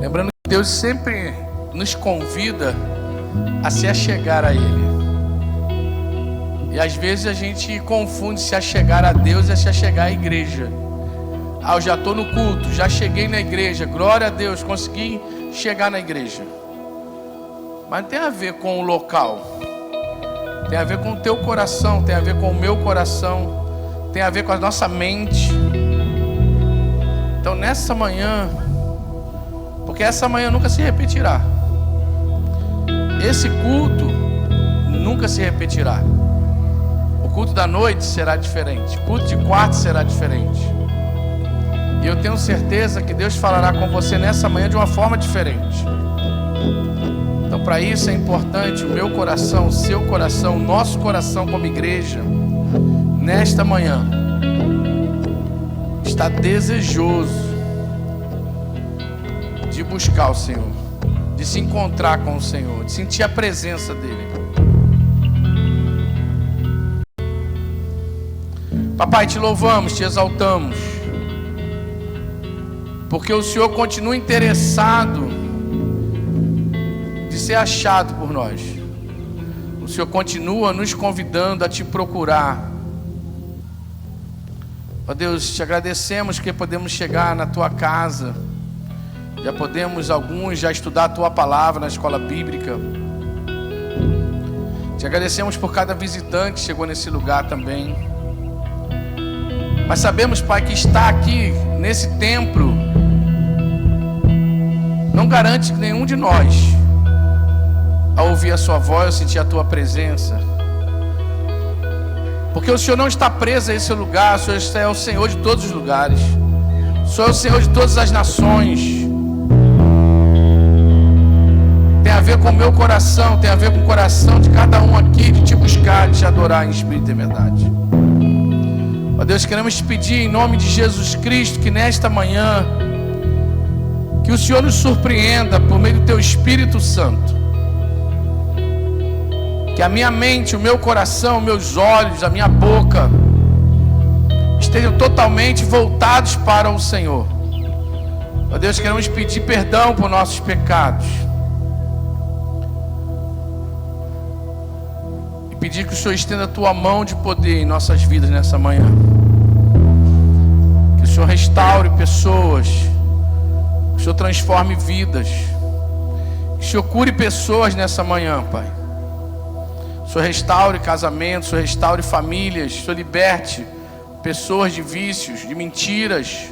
Lembrando que Deus sempre nos convida a se achegar a Ele. E às vezes a gente confunde se achegar a Deus e se achegar à igreja. Ah, eu já estou no culto, já cheguei na igreja, glória a Deus, consegui chegar na igreja. Mas não tem a ver com o local, tem a ver com o teu coração, tem a ver com o meu coração, tem a ver com a nossa mente. Então nessa manhã, porque essa manhã nunca se repetirá, esse culto nunca se repetirá. O culto da noite será diferente, o culto de quarta será diferente. E eu tenho certeza que Deus falará com você nessa manhã de uma forma diferente. Então para isso é importante o meu coração, o seu coração, o nosso coração como igreja, nesta manhã, está desejoso de buscar o Senhor, de se encontrar com o Senhor, de sentir a presença dEle. Papai, te louvamos, te exaltamos, porque o Senhor continua interessado de ser achado por nós. O Senhor continua nos convidando a te procurar. Ó Deus, te agradecemos que podemos chegar na tua casa. Já podemos, alguns, já estudar a tua palavra na escola bíblica. Te agradecemos por cada visitante que chegou nesse lugar também. Mas sabemos, Pai, que estar aqui nesse templo não garante que nenhum de nós, ao ouvir a sua voz, ou sentir a tua presença, porque o Senhor não está preso a esse lugar. O Senhor é o Senhor de todos os lugares, o Senhor é o Senhor de todas as nações. Tem a ver com o meu coração, tem a ver com o coração de cada um aqui, de te buscar, de te adorar em espírito e verdade. Ó Deus, queremos te pedir em nome de Jesus Cristo que nesta manhã, que o Senhor nos surpreenda por meio do teu Espírito Santo. Que a minha mente, o meu coração, meus olhos, a minha boca estejam totalmente voltados para o Senhor. Ó Deus, queremos pedir perdão por nossos pecados. E pedir que o Senhor estenda a tua mão de poder em nossas vidas nessa manhã. Que o Senhor restaure pessoas. Que o Senhor transforme vidas. Que o Senhor cure pessoas nessa manhã, Pai. Que o Senhor restaure casamentos, que o Senhor restaure famílias, que o Senhor liberte pessoas de vícios, de mentiras.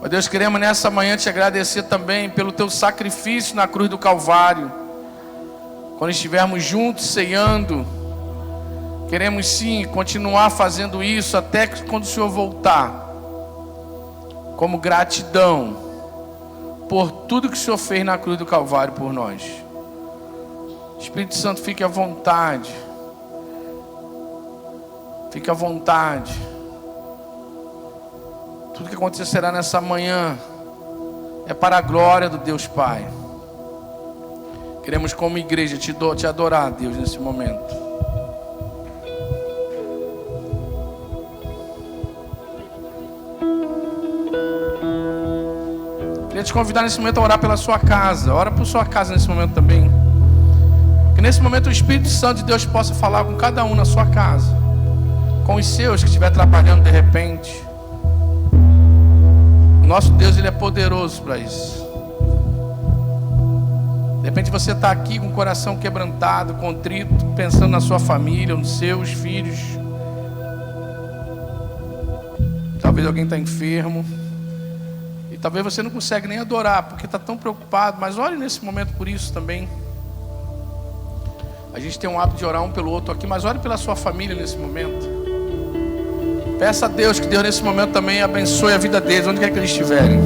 Ó Deus, queremos nessa manhã te agradecer também pelo teu sacrifício na cruz do Calvário. Quando estivermos juntos ceando, queremos sim continuar fazendo isso até que quando o Senhor voltar, como gratidão por tudo que o Senhor fez na cruz do Calvário por nós. Espírito Santo, fique à vontade. Fique à vontade. Tudo que acontecerá nessa manhã é para a glória do Deus Pai. Queremos como igreja te adorar, Deus, nesse momento. Queria te convidar nesse momento a orar pela sua casa. Ora por sua casa nesse momento também. Que nesse momento o Espírito Santo de Deus possa falar com cada um na sua casa, com os seus que estiver trabalhando de repente. O nosso Deus, Ele é poderoso para isso. De repente você está aqui com o coração quebrantado, contrito, pensando na sua família, nos seus filhos. Talvez alguém está enfermo. E talvez você não consegue nem adorar, porque está tão preocupado. Mas ore nesse momento por isso também. A gente tem um hábito de orar um pelo outro aqui, mas ore pela sua família nesse momento. Peça a Deus que Deus nesse momento também abençoe a vida deles, onde quer que eles estiverem.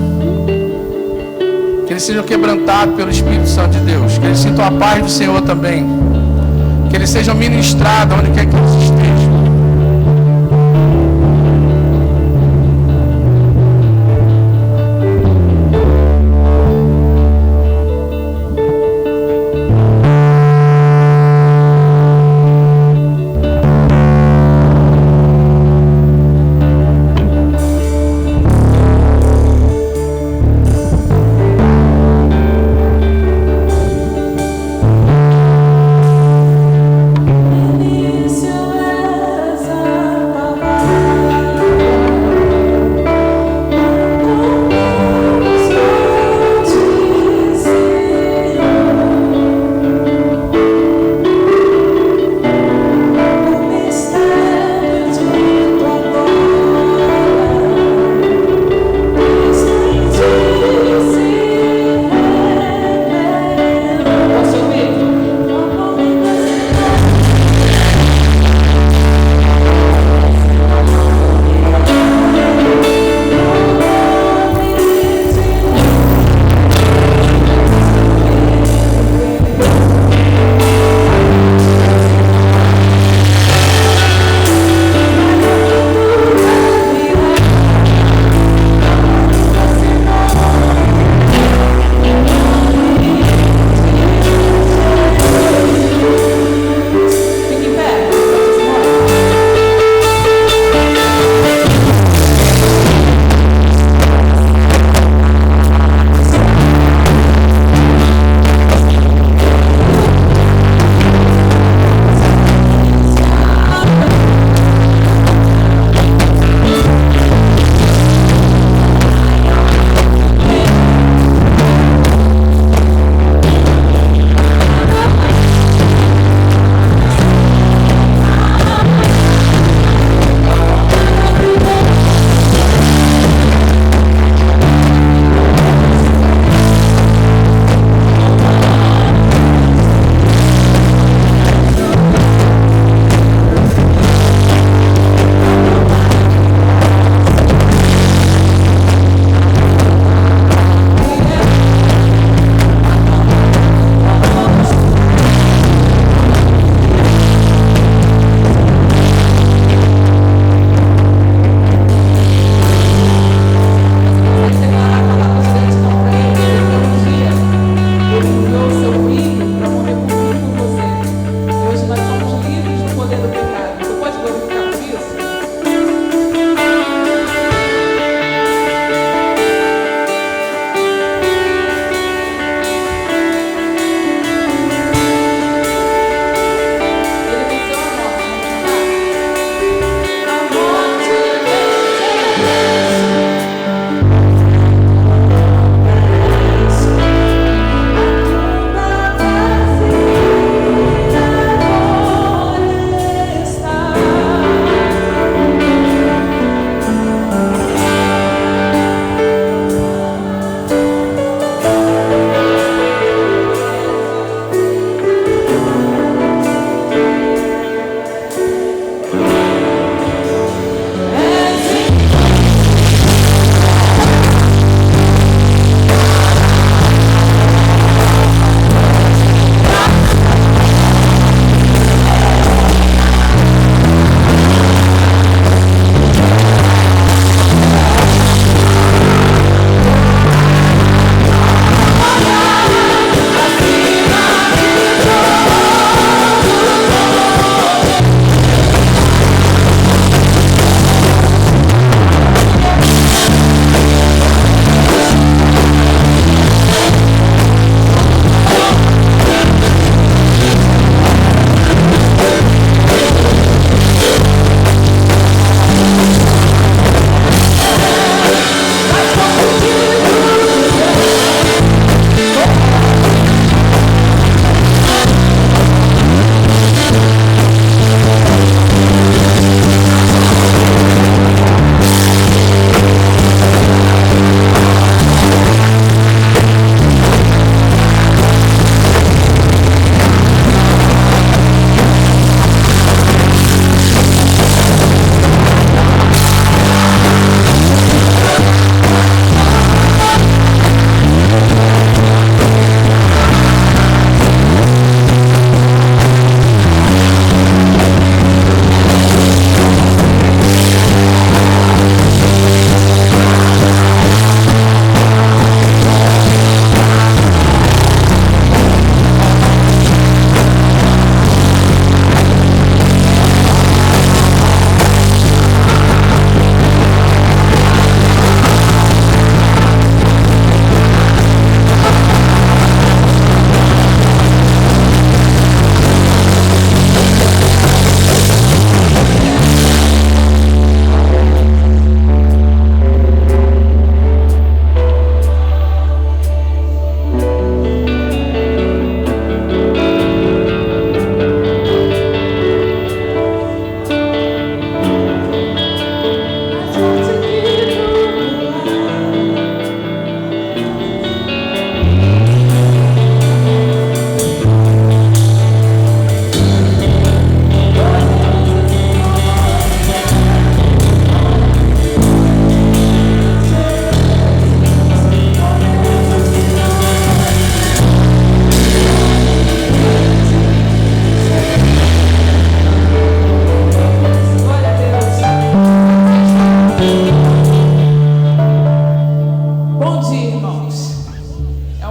Que eles sejam quebrantados pelo Espírito Santo de Deus. Que eles sintam a paz do Senhor também. Que eles sejam ministrados onde quer que eles estejam.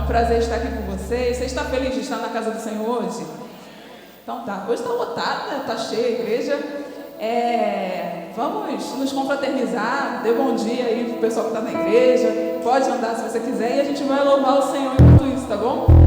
prazer estar aqui com vocês. Você está feliz de estar na casa do Senhor hoje? Então tá, hoje está lotado, né? Está cheia a igreja. Vamos nos confraternizar, dê bom dia aí pro pessoal que está na igreja. Pode andar se você quiser e a gente vai louvar o Senhor enquanto isso, tá bom?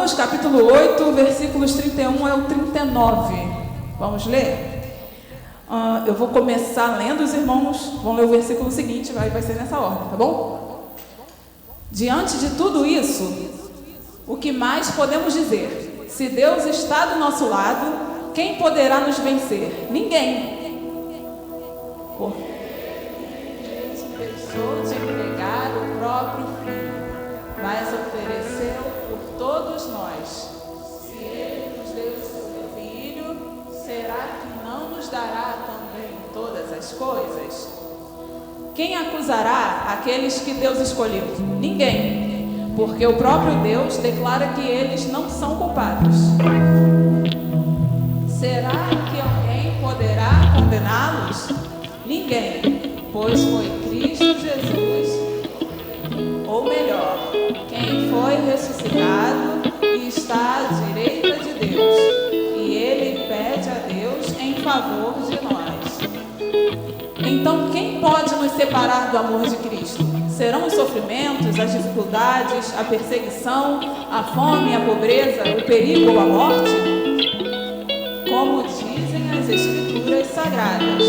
Romanos capítulo 8, versículos 31 ao 39. Vamos ler? Eu vou começar lendo, os irmãos vão ler o versículo seguinte, vai ser nessa ordem, tá bom? Diante de tudo isso, o que mais podemos dizer? Se Deus está do nosso lado, quem poderá nos vencer? Ninguém. Porque Deus deixou de entregar o próprio Filho, mas ofereceu por todos nós. Se Ele nos deu o seu Filho, será que não nos dará também todas as coisas? Quem acusará aqueles que Deus escolheu? Ninguém, porque o próprio Deus declara que eles não são culpados. Será que alguém poderá condená-los? Ninguém, pois foi Cristo Jesus, ou melhor, quem foi ressuscitado e está à direita de Deus, e ele pede a Deus em favor de nós. Então, quem pode nos separar do amor de Cristo? Serão os sofrimentos, as dificuldades, a perseguição, a fome, a pobreza, o perigo ou a morte? Como dizem as Escrituras Sagradas,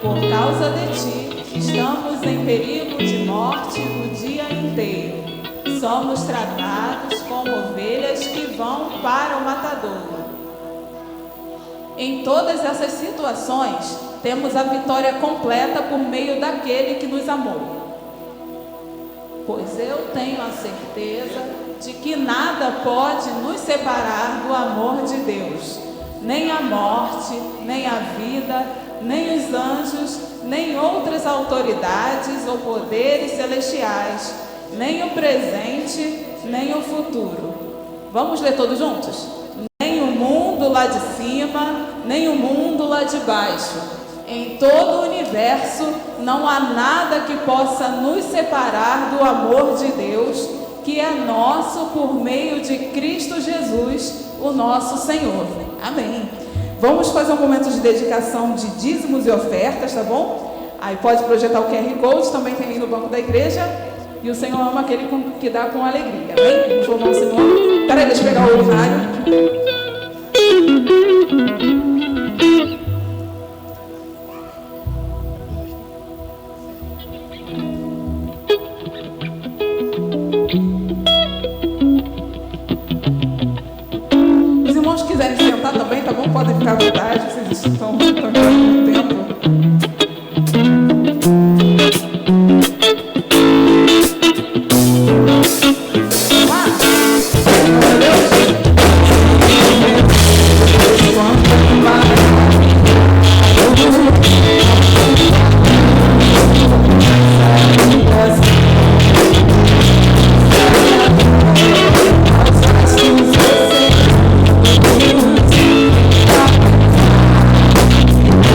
por causa de ti, estamos em perigo de morte o dia inteiro. Somos tratados como ovelhas que vão para o matadouro. Em todas essas situações, temos a vitória completa por meio daquele que nos amou. Pois eu tenho a certeza de que nada pode nos separar do amor de Deus. Nem a morte, nem a vida, nem os anjos, nem outras autoridades ou poderes celestiais, nem o presente, nem o futuro. Vamos ler todos juntos? Nem o mundo lá de cima, nem o mundo lá de baixo. Em todo o universo não há nada que possa nos separar do amor de Deus, que é nosso por meio de Cristo Jesus, o nosso Senhor. Amém. Vamos fazer um momento de dedicação de dízimos e ofertas, tá bom? Aí pode projetar o QR Code, também tem aí no banco da igreja. E o Senhor ama aquele que dá com alegria. Amém? Vamos louvar o Senhor. Peraí, deixa eu pegar o horário. Os irmãos que quiserem sentar também, tá bom? Podem ficar à vontade, vocês estão com tempo.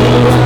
Oh,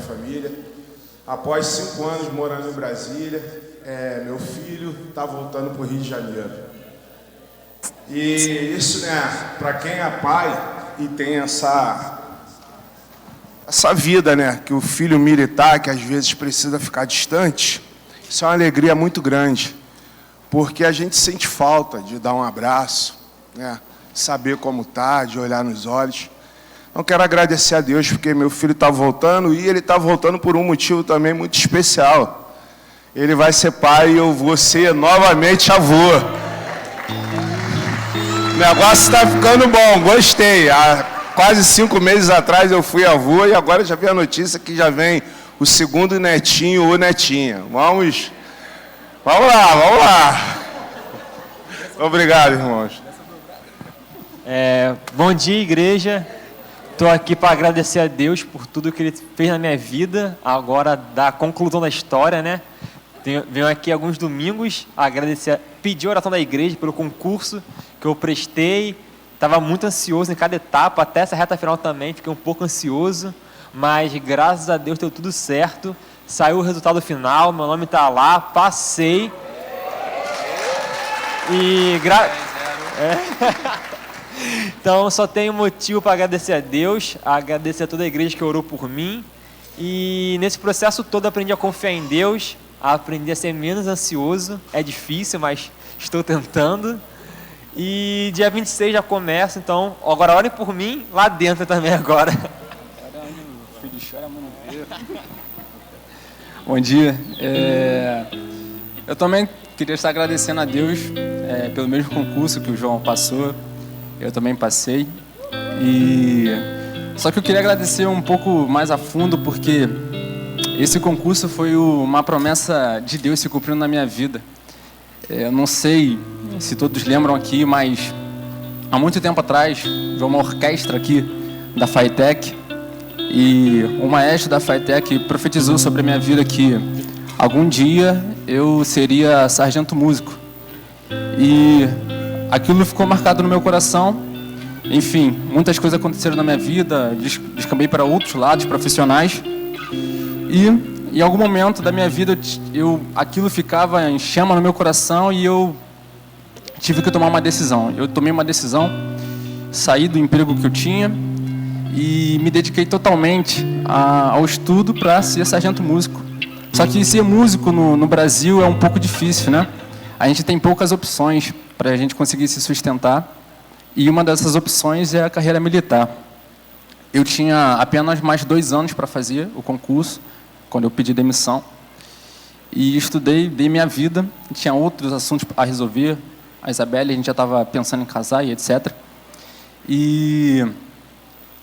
família. Após 5 anos morando em Brasília, meu filho está voltando para o Rio de Janeiro. E isso, né, para quem é pai e tem essa vida, né, que o filho militar, que às vezes precisa ficar distante, isso é uma alegria muito grande, porque a gente sente falta de dar um abraço, né, saber como está, de olhar nos olhos. Então, quero agradecer a Deus, porque meu filho está voltando, e ele está voltando por um motivo também muito especial. Ele vai ser pai e eu vou ser novamente avô. O negócio está ficando bom, gostei. Há quase 5 meses atrás eu fui avô, e agora já vi a notícia que já vem o segundo netinho ou netinha. Vamos lá. Obrigado, irmãos. Bom dia, igreja. Estou aqui para agradecer a Deus por tudo que Ele fez na minha vida, agora da conclusão da história, né? Venho aqui alguns domingos agradecer, pedir a oração da igreja pelo concurso que eu prestei. Estava muito ansioso em cada etapa, até essa reta final também, fiquei um pouco ansioso, mas graças a Deus deu tudo certo. Saiu o resultado final, meu nome está lá, passei. E Então, só tenho motivo para agradecer a Deus, agradecer a toda a igreja que orou por mim. E nesse processo todo aprendi a confiar em Deus, aprendi a ser menos ansioso. É difícil, mas estou tentando. E dia 26 já começa, então agora orem por mim lá dentro também agora. Filho chora, mano. Bom dia. Eu também queria estar agradecendo a Deus pelo mesmo concurso que o João passou. Eu também passei. Só que eu queria agradecer um pouco mais a fundo, porque esse concurso foi uma promessa de Deus se cumprindo na minha vida. Eu não sei se todos lembram aqui, mas há muito tempo atrás, vi uma orquestra aqui da FATEC, e o maestro da FATEC profetizou sobre a minha vida que algum dia eu seria sargento músico. E aquilo ficou marcado no meu coração. Enfim, muitas coisas aconteceram na minha vida, descambei para outros lados profissionais. E em algum momento da minha vida, aquilo ficava em chama no meu coração e eu tive que tomar uma decisão. Eu tomei uma decisão, saí do emprego que eu tinha e me dediquei totalmente ao estudo para ser sargento músico. Só que ser músico no Brasil é um pouco difícil, né? A gente tem poucas opções para a gente conseguir se sustentar, e uma dessas opções é a carreira militar. Eu tinha apenas mais 2 anos para fazer o concurso, quando eu pedi demissão, e estudei, dei minha vida, tinha outros assuntos a resolver. A Isabelle, a gente já estava pensando em casar e etc. E,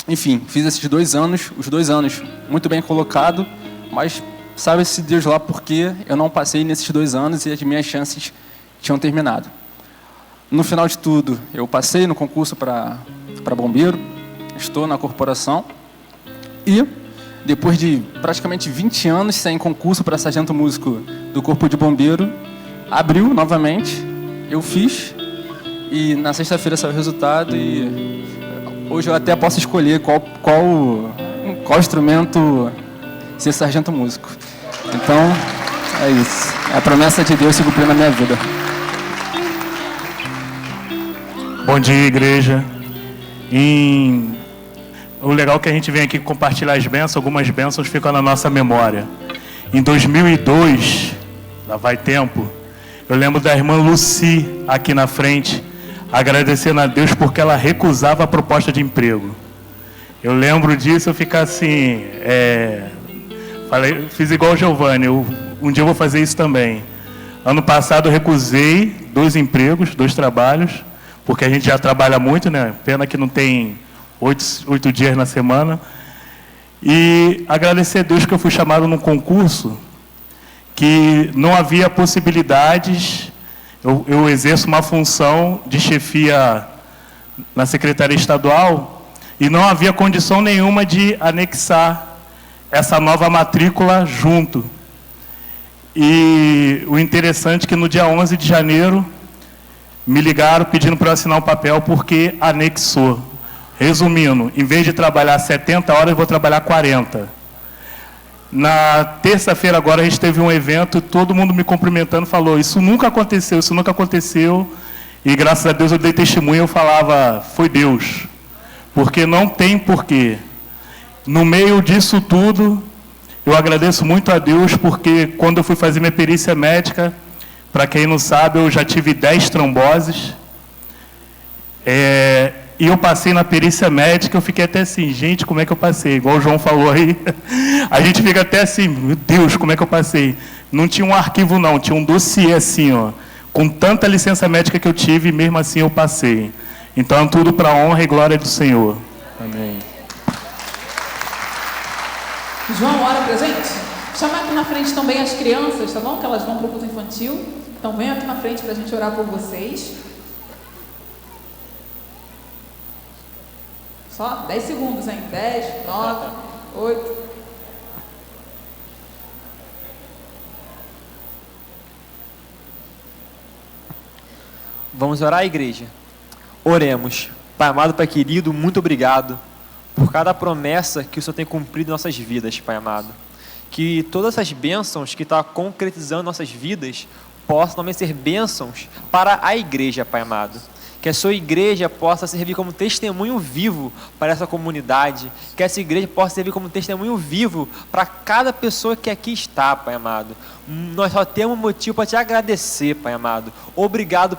enfim, fiz esses 2 anos, os 2 anos muito bem colocado, mas sabe-se Deus lá porque eu não passei nesses 2 anos e as minhas chances tinham terminado. No final de tudo, eu passei no concurso para bombeiro, estou na corporação, e depois de praticamente 20 anos sem concurso para sargento músico do Corpo de Bombeiro, abriu novamente, eu fiz, e na sexta-feira saiu o resultado, e hoje eu até posso escolher qual instrumento ser sargento músico. Então, é isso. É a promessa de Deus se cumprir na minha vida. Bom dia, igreja. O legal é que a gente vem aqui compartilhar as bênçãos, algumas bênçãos ficam na nossa memória. Em 2002, lá vai tempo, eu lembro da irmã Lucy aqui na frente, agradecendo a Deus porque ela recusava a proposta de emprego. Eu lembro disso, eu ficar assim, fiz igual o Giovanni, um dia eu vou fazer isso também. Ano passado eu recusei 2 empregos, 2 trabalhos, porque a gente já trabalha muito, né? Pena que não tem 8 dias na semana. E agradecer a Deus que eu fui chamado num concurso que não havia possibilidades. Eu exerço uma função de chefia na Secretaria Estadual e não havia condição nenhuma de anexar essa nova matrícula junto. E o interessante é que no dia 11 de janeiro me ligaram pedindo para eu assinar um papel porque anexou. Resumindo, em vez de trabalhar 70 horas, eu vou trabalhar 40. Na terça-feira agora a gente teve um evento, todo mundo me cumprimentando, falou, isso nunca aconteceu, isso nunca aconteceu. E graças a Deus eu dei testemunho, eu falava, foi Deus. Porque não tem porquê. No meio disso tudo, eu agradeço muito a Deus, porque quando eu fui fazer minha perícia médica, para quem não sabe, eu já tive 10 tromboses. E eu passei na perícia médica, eu fiquei até assim, gente, como é que eu passei? Igual o João falou aí, a gente fica até assim, meu Deus, como é que eu passei? Não tinha um arquivo não, tinha um dossiê assim, ó, com tanta licença médica que eu tive, e mesmo assim eu passei. Então, tudo para a honra e glória do Senhor. Amém. João, ora pra gente. Chama aqui na frente também as crianças, tá bom? Que elas vão pro culto infantil. Então, venham aqui na frente pra gente orar por vocês. Só 10 segundos, hein? 10, 9, 8. Vamos orar, igreja? Oremos. Pai amado, Pai querido, muito obrigado por cada promessa que o Senhor tem cumprido em nossas vidas, Pai amado. Que todas essas bênçãos que está concretizando em nossas vidas possam também ser bênçãos para a igreja, Pai amado. Que a sua igreja possa servir como testemunho vivo para essa comunidade. Que essa igreja possa servir como testemunho vivo para cada pessoa que aqui está, Pai amado. Nós só temos motivo para te agradecer, Pai amado. Obrigado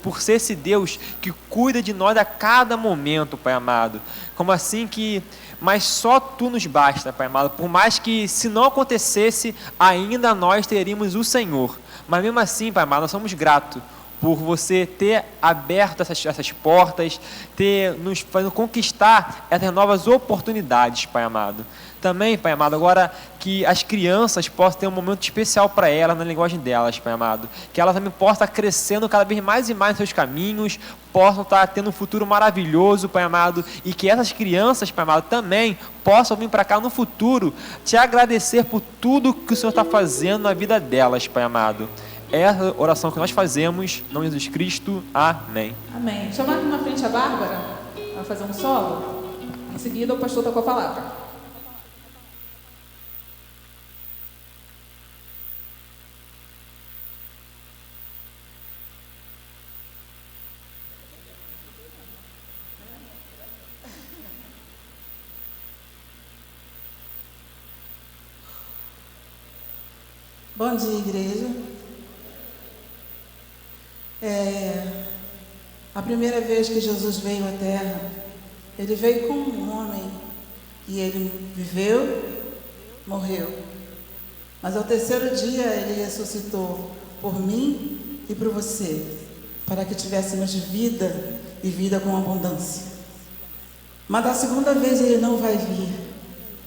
por ser esse Deus que cuida de nós a cada momento, Pai amado. Como assim que... Mas só Tu nos basta, Pai amado. Por mais que, se não acontecesse, ainda nós teríamos o Senhor. Mas mesmo assim, Pai amado, nós somos gratos por você ter aberto essas portas, ter nos fazendo conquistar essas novas oportunidades, Pai amado. Também, Pai amado, agora que as crianças possam ter um momento especial para elas, na linguagem delas, Pai amado. Que elas também possam estar crescendo cada vez mais e mais nos seus caminhos, possam estar tendo um futuro maravilhoso, Pai amado, e que essas crianças, Pai amado, também possam vir para cá no futuro te agradecer por tudo que o Senhor está fazendo na vida delas, Pai amado. É a oração que nós fazemos, em nome de Jesus Cristo. Amém. Amém. Chamar aqui na frente a Bárbara para fazer um solo. Em seguida, o pastor está com a palavra. Bom dia, igreja. A primeira vez que Jesus veio à Terra, Ele veio como um homem e Ele viveu, morreu. Mas ao terceiro dia Ele ressuscitou por mim e por você, para que tivéssemos vida e vida com abundância. Mas da segunda vez Ele não vai vir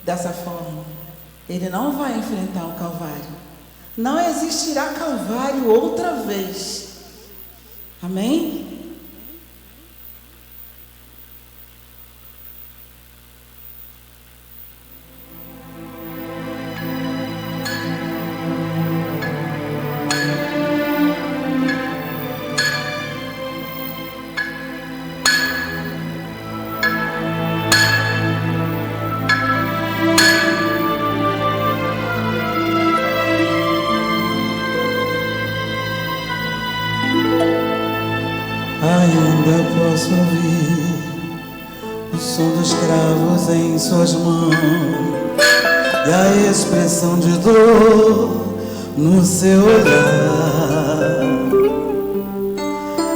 dessa forma. Ele não vai enfrentar o Calvário. Não existirá Calvário outra vez. Amém? Ainda posso ouvir o som dos cravos em suas mãos e a expressão de dor no seu olhar.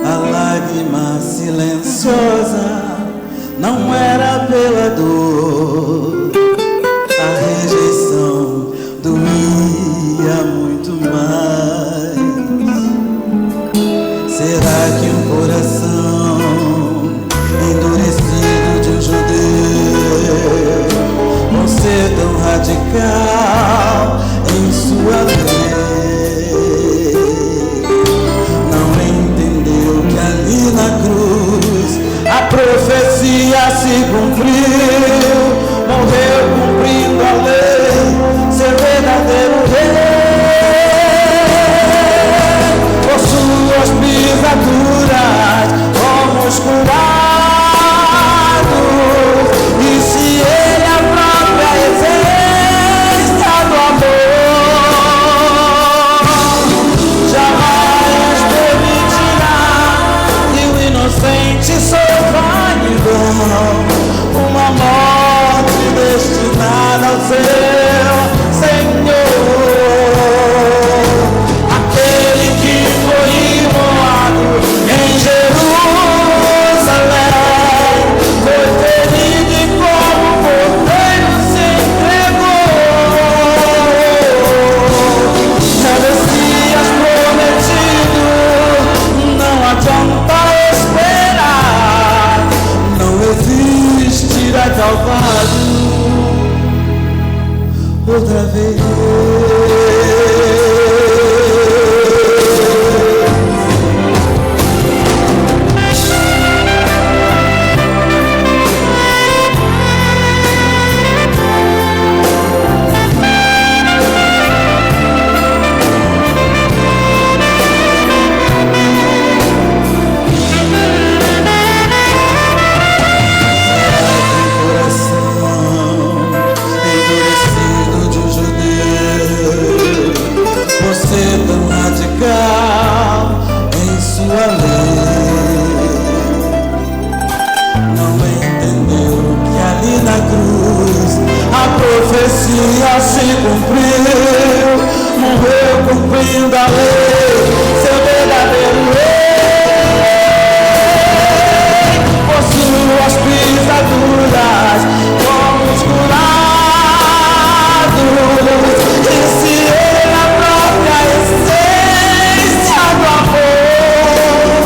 A lágrima silenciosa não era pela dor, a rejeição doía muito mais. Será que um coração endurecido de um judeu, por ser tão radical em sua fé, não entendeu que ali na cruz a profecia se cumpriu? Morreu cumprindo a lei, seu verdadeiro rei. Por suas pisaduras fomos curados, e se Ele a própria essência uma morte destinada ao seu Senhor. Aquele que foi imolado em Jerusalém, foi ferido e como cordeiro se entregou. É o Messias prometido, não adianta esperar, não existirá Calvário outra vez. Em sua lei, não entendeu que ali na cruz a profecia se cumpriu, morreu cumprindo a lei, seu verdadeiro rei. Por suas pisaduras fomos curados, e se ele na própria essência do amor,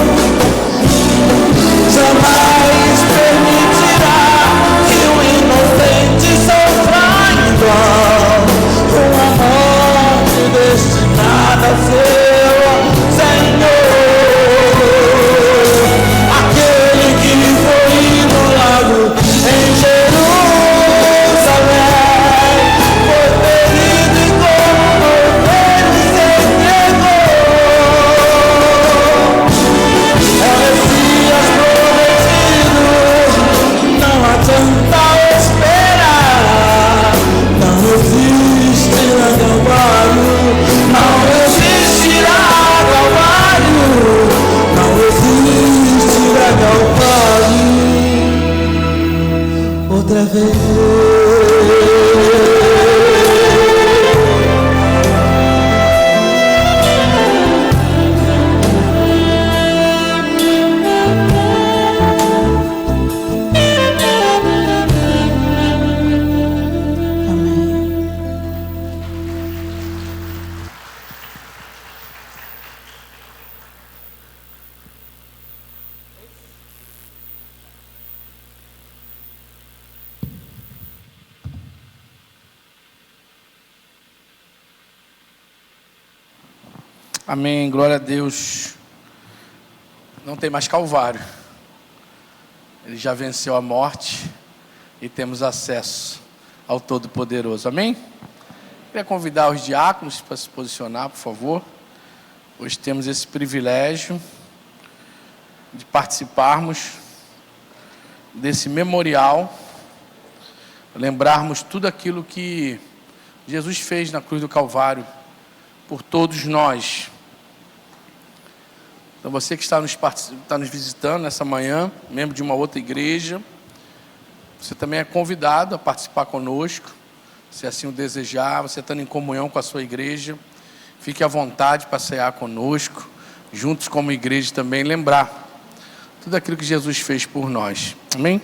jamais permitirá que o inocente sofra em vão, uma morte destinada ao seu Senhor. Aquele que foi imolado em Jerusalém, foi ferido e como cordeiro se entregou. É o Messias prometido, não adianta esperar, não existirá Calvário, não existirá Calvário, não existirá Calvário outra vez. Amém, glória a Deus. Não tem mais Calvário. Ele já venceu a morte e temos acesso ao Todo-Poderoso. Amém? Queria convidar os diáconos para se posicionar, por favor. Hoje temos esse privilégio de participarmos desse memorial, lembrarmos tudo aquilo que Jesus fez na cruz do Calvário por todos nós. Então você que está nos visitando nessa manhã, membro de uma outra igreja, você também é convidado a participar conosco, se assim o desejar, você estando em comunhão com a sua igreja, fique à vontade para cear conosco, juntos como igreja também, lembrar tudo aquilo que Jesus fez por nós. Amém?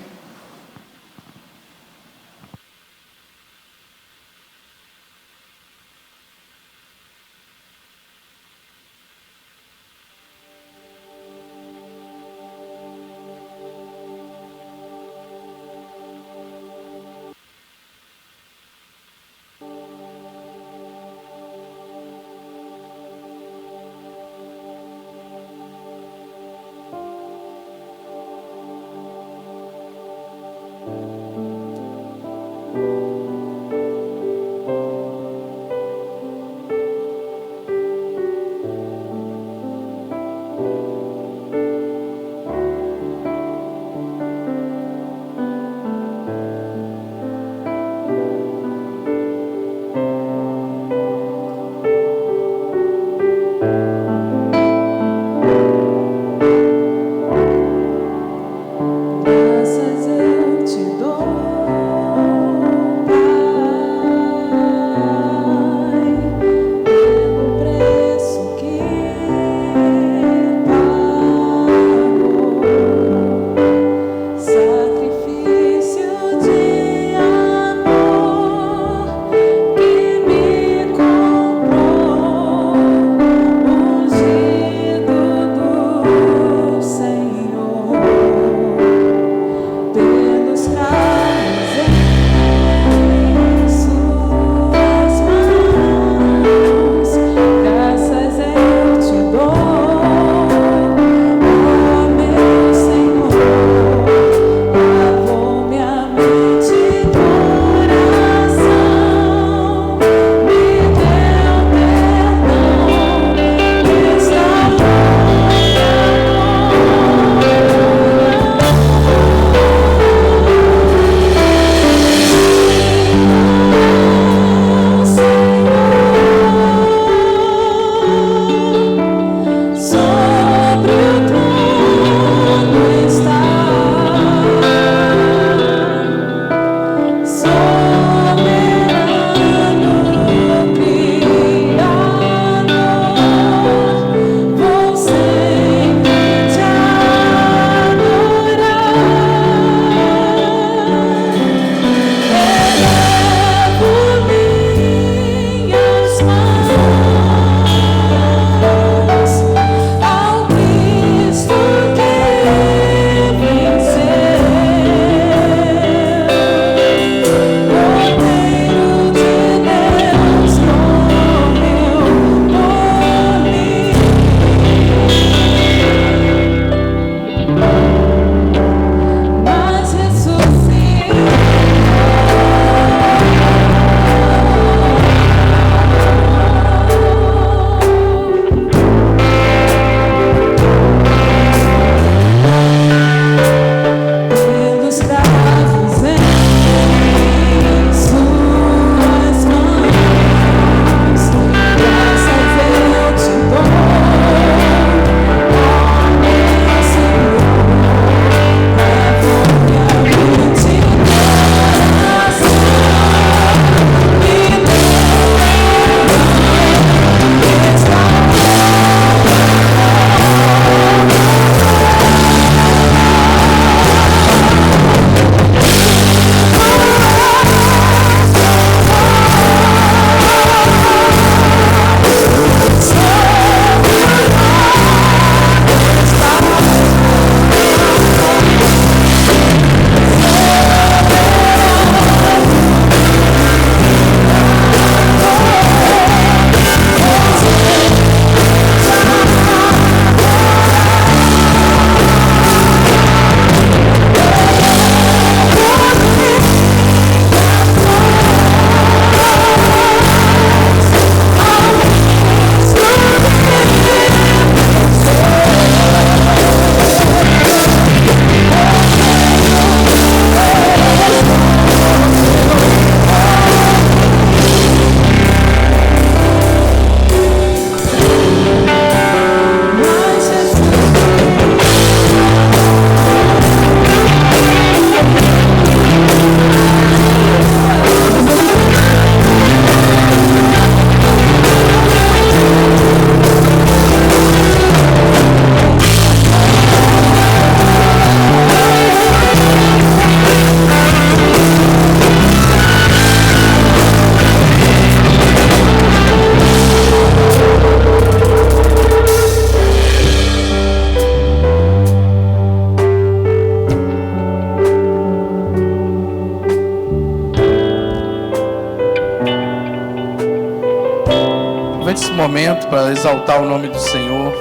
Aproveite esse momento para exaltar o nome do Senhor.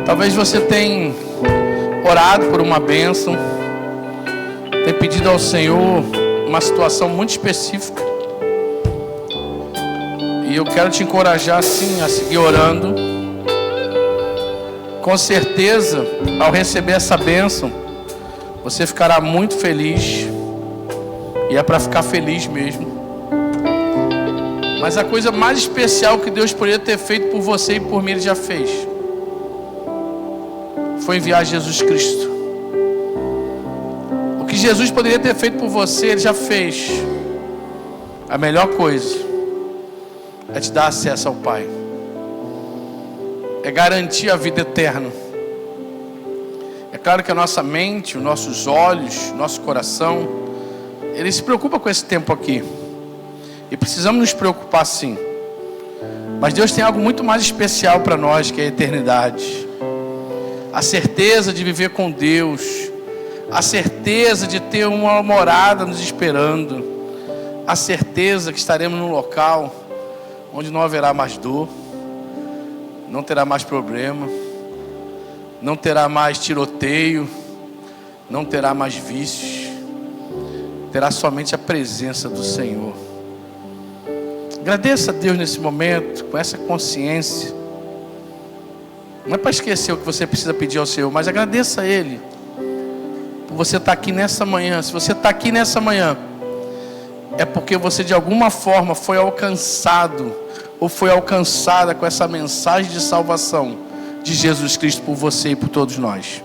Talvez você tenha orado por uma bênção, tenha pedido ao Senhor uma situação muito específica. E eu quero te encorajar sim a seguir orando. Com certeza, ao receber essa bênção, você ficará muito feliz. E é para ficar feliz mesmo. Mas a coisa mais especial que Deus poderia ter feito por você e por mim, Ele já fez. Foi enviar Jesus Cristo. O que Jesus poderia ter feito por você, Ele já fez. A melhor coisa é te dar acesso ao Pai. É garantir a vida eterna. É claro que a nossa mente, os nossos olhos, nosso coração, ele se preocupa com esse tempo aqui. E precisamos nos preocupar sim. Mas Deus tem algo muito mais especial para nós, que é a eternidade. A certeza de viver com Deus. A certeza de ter uma morada nos esperando. A certeza que estaremos num local onde não haverá mais dor. Não terá mais problema. Não terá mais tiroteio. Não terá mais vícios. Terá somente a presença do Senhor. Agradeça a Deus nesse momento, com essa consciência. Não é para esquecer o que você precisa pedir ao Senhor, mas agradeça a Ele por você estar aqui nessa manhã. Se você está aqui nessa manhã, é porque você de alguma forma foi alcançado ou foi alcançada com essa mensagem de salvação de Jesus Cristo por você e por todos nós.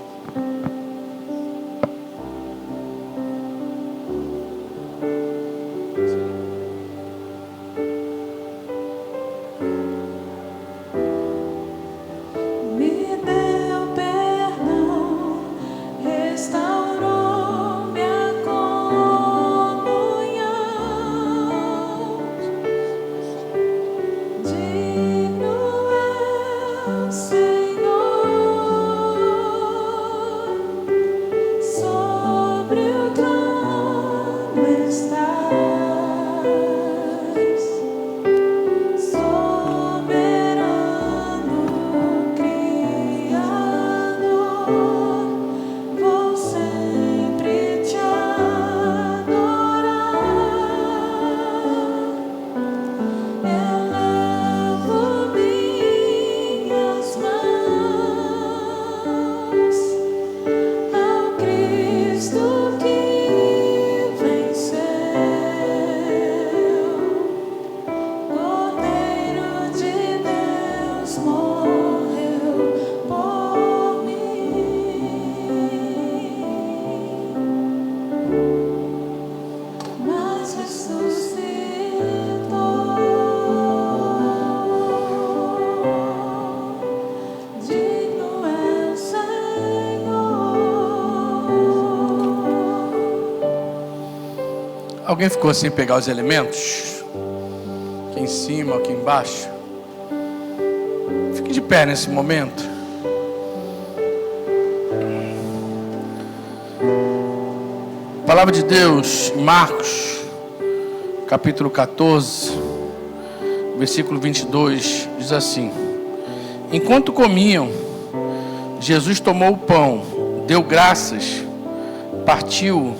Alguém ficou sem pegar os elementos? Aqui em cima, aqui embaixo. Fique de pé nesse momento. A palavra de Deus, em Marcos, capítulo 14, versículo 22, diz assim: enquanto comiam, Jesus tomou o pão, deu graças, partiu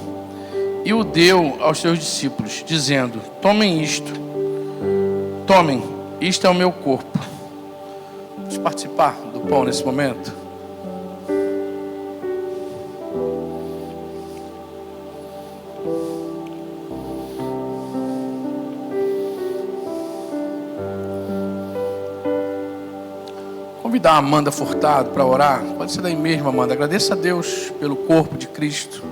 e o deu aos seus discípulos, dizendo: tomem isto, isto é o meu corpo. Vamos participar do pão nesse momento? Convidar a Amanda Furtado para orar. Pode ser daí mesmo, Amanda. Agradeça a Deus pelo corpo de Cristo.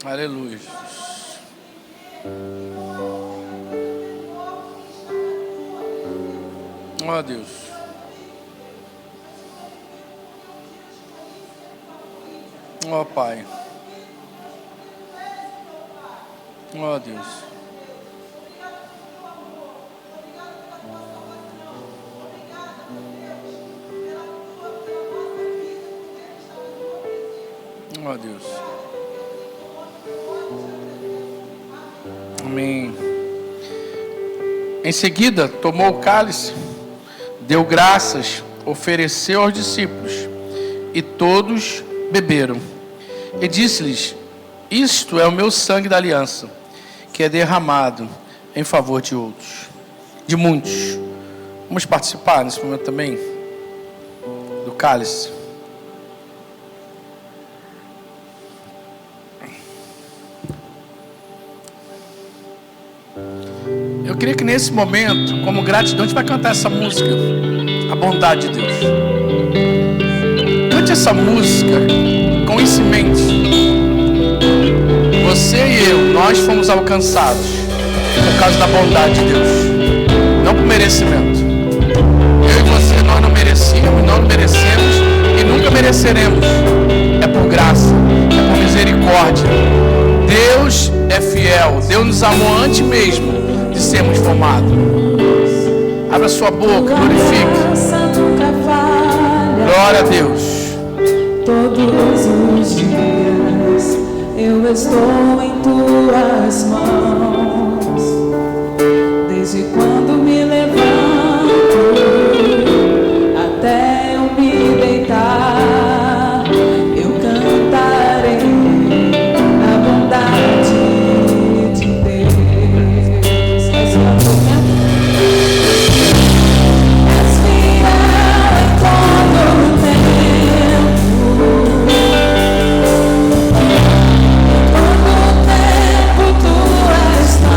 Aleluia. Ó Deus. Ó Pai. Ó Deus. Ó Deus. Amém. Em seguida, tomou o cálice, deu graças, ofereceu aos discípulos, e todos beberam. E disse-lhes: isto é o meu sangue da aliança, que é derramado em favor de outros, de muitos. Vamos participar nesse momento também do cálice. Eu queria que nesse momento, como gratidão, a gente vai cantar essa música, a bondade de Deus. Cante essa música com isso em mente. Você e eu, nós fomos alcançados por causa da bondade de Deus, não por merecimento. Eu e você, nós não merecíamos, não merecemos e nunca mereceremos. É por graça, é por misericórdia. Deus é fiel, Deus nos amou antes mesmo de sermos formados. Abra sua boca, glorifique. Glória a Deus. Todos os dias eu estou em tuas mãos. Desde quando me levanto até eu me deitar, eu cantarei a bondade de Deus. És fiel em todo tempo. Todo tempo tu és tão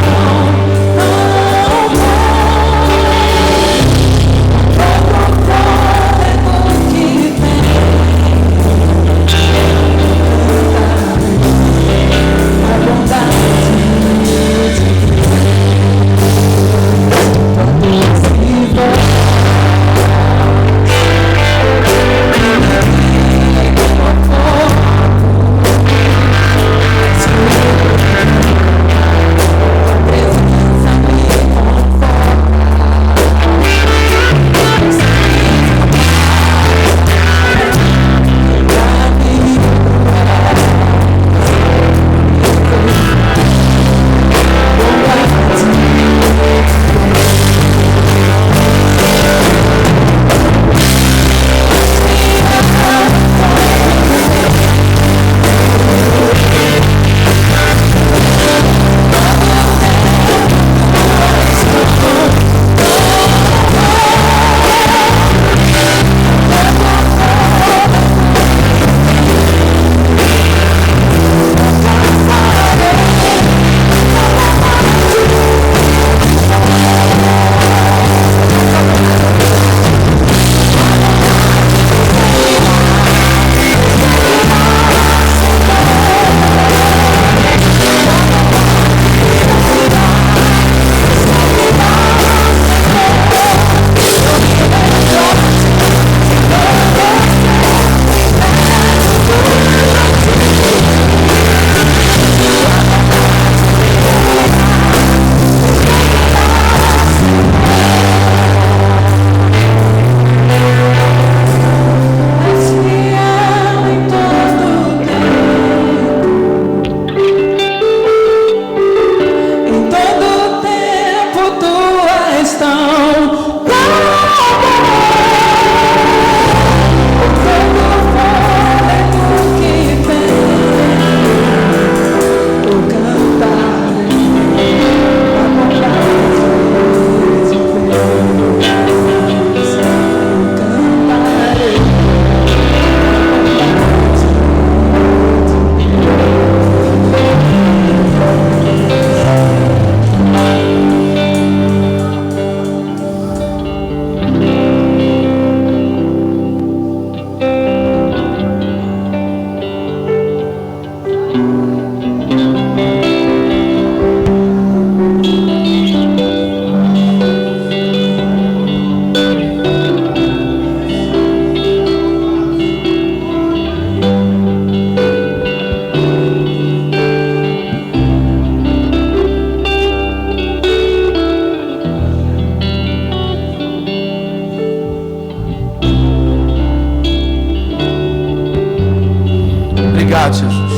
Obrigado, Jesus.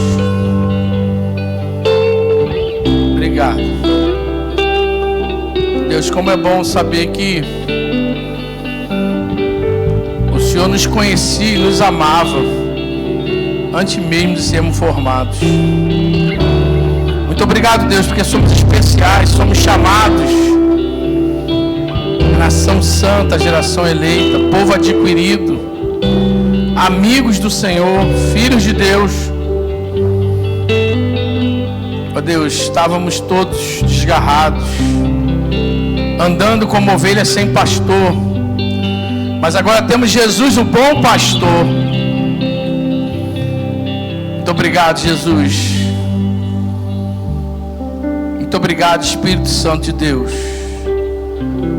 Obrigado. Deus, como é bom saber que o Senhor nos conhecia e nos amava antes mesmo de sermos formados. Muito obrigado, Deus, porque somos especiais, somos chamados, nação santa, geração eleita, povo adquirido, amigos do Senhor, filhos de Deus. Ó Deus, estávamos todos desgarrados, andando como ovelhas sem pastor, mas agora temos Jesus, o bom pastor. Muito obrigado, Jesus. Muito obrigado, Espírito Santo de Deus,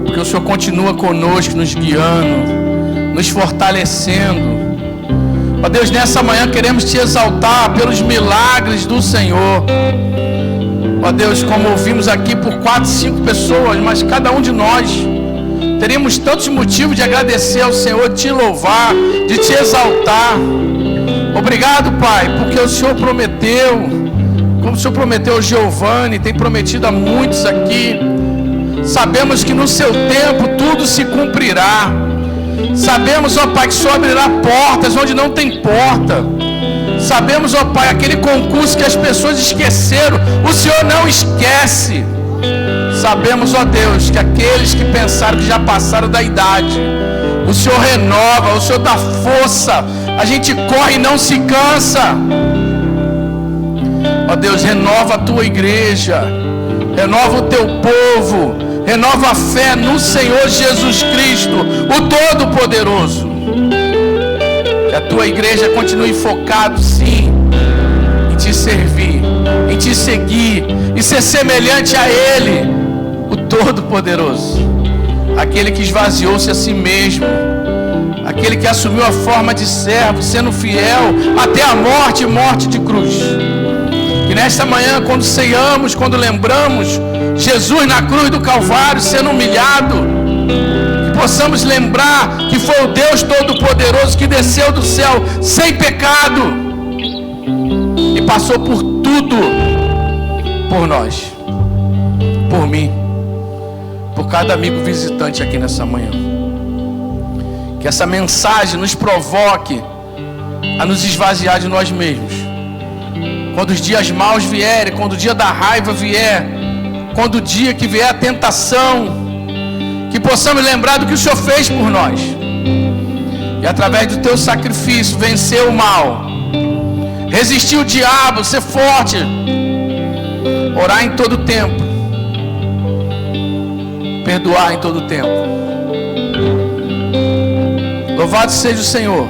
porque o Senhor continua conosco, nos guiando, nos fortalecendo. Ó Deus, nessa manhã queremos te exaltar pelos milagres do Senhor. Ó Deus, como ouvimos aqui por 4, 5 pessoas, mas cada um de nós teríamos tantos motivos de agradecer ao Senhor, de te louvar, de te exaltar. Obrigado, Pai, porque o Senhor prometeu, como o Senhor prometeu ao Giovanni, tem prometido a muitos aqui. Sabemos que no seu tempo tudo se cumprirá. Sabemos, ó Pai, que o Senhor abrirá portas onde não tem porta. Sabemos, ó Pai, aquele concurso que as pessoas esqueceram, o Senhor não esquece. Sabemos, ó Deus, que aqueles que pensaram que já passaram da idade, o Senhor renova, o Senhor dá força. A gente corre e não se cansa. Ó Deus, renova a tua igreja, renova o teu povo, renova a fé no Senhor Jesus Cristo, o Todo-Poderoso. Que a tua igreja continue focado, sim, em te servir, em te seguir e ser semelhante a Ele, o Todo-Poderoso, aquele que esvaziou-se a si mesmo, aquele que assumiu a forma de servo, sendo fiel até a morte e morte de cruz. Que nesta manhã, quando ceiamos, quando lembramos Jesus na cruz do Calvário sendo humilhado, que possamos lembrar que foi o Deus Todo-Poderoso que desceu do céu sem pecado e passou por tudo por nós, por mim, por cada amigo visitante aqui nessa manhã. Que essa mensagem nos provoque a nos esvaziar de nós mesmos. Quando os dias maus vierem, quando o dia da raiva vier, quando o dia que vier a tentação, que possamos lembrar do que o Senhor fez por nós. E através do teu sacrifício, vencer o mal, resistir o diabo, ser forte, orar em todo tempo, perdoar em todo tempo. Louvado seja o Senhor.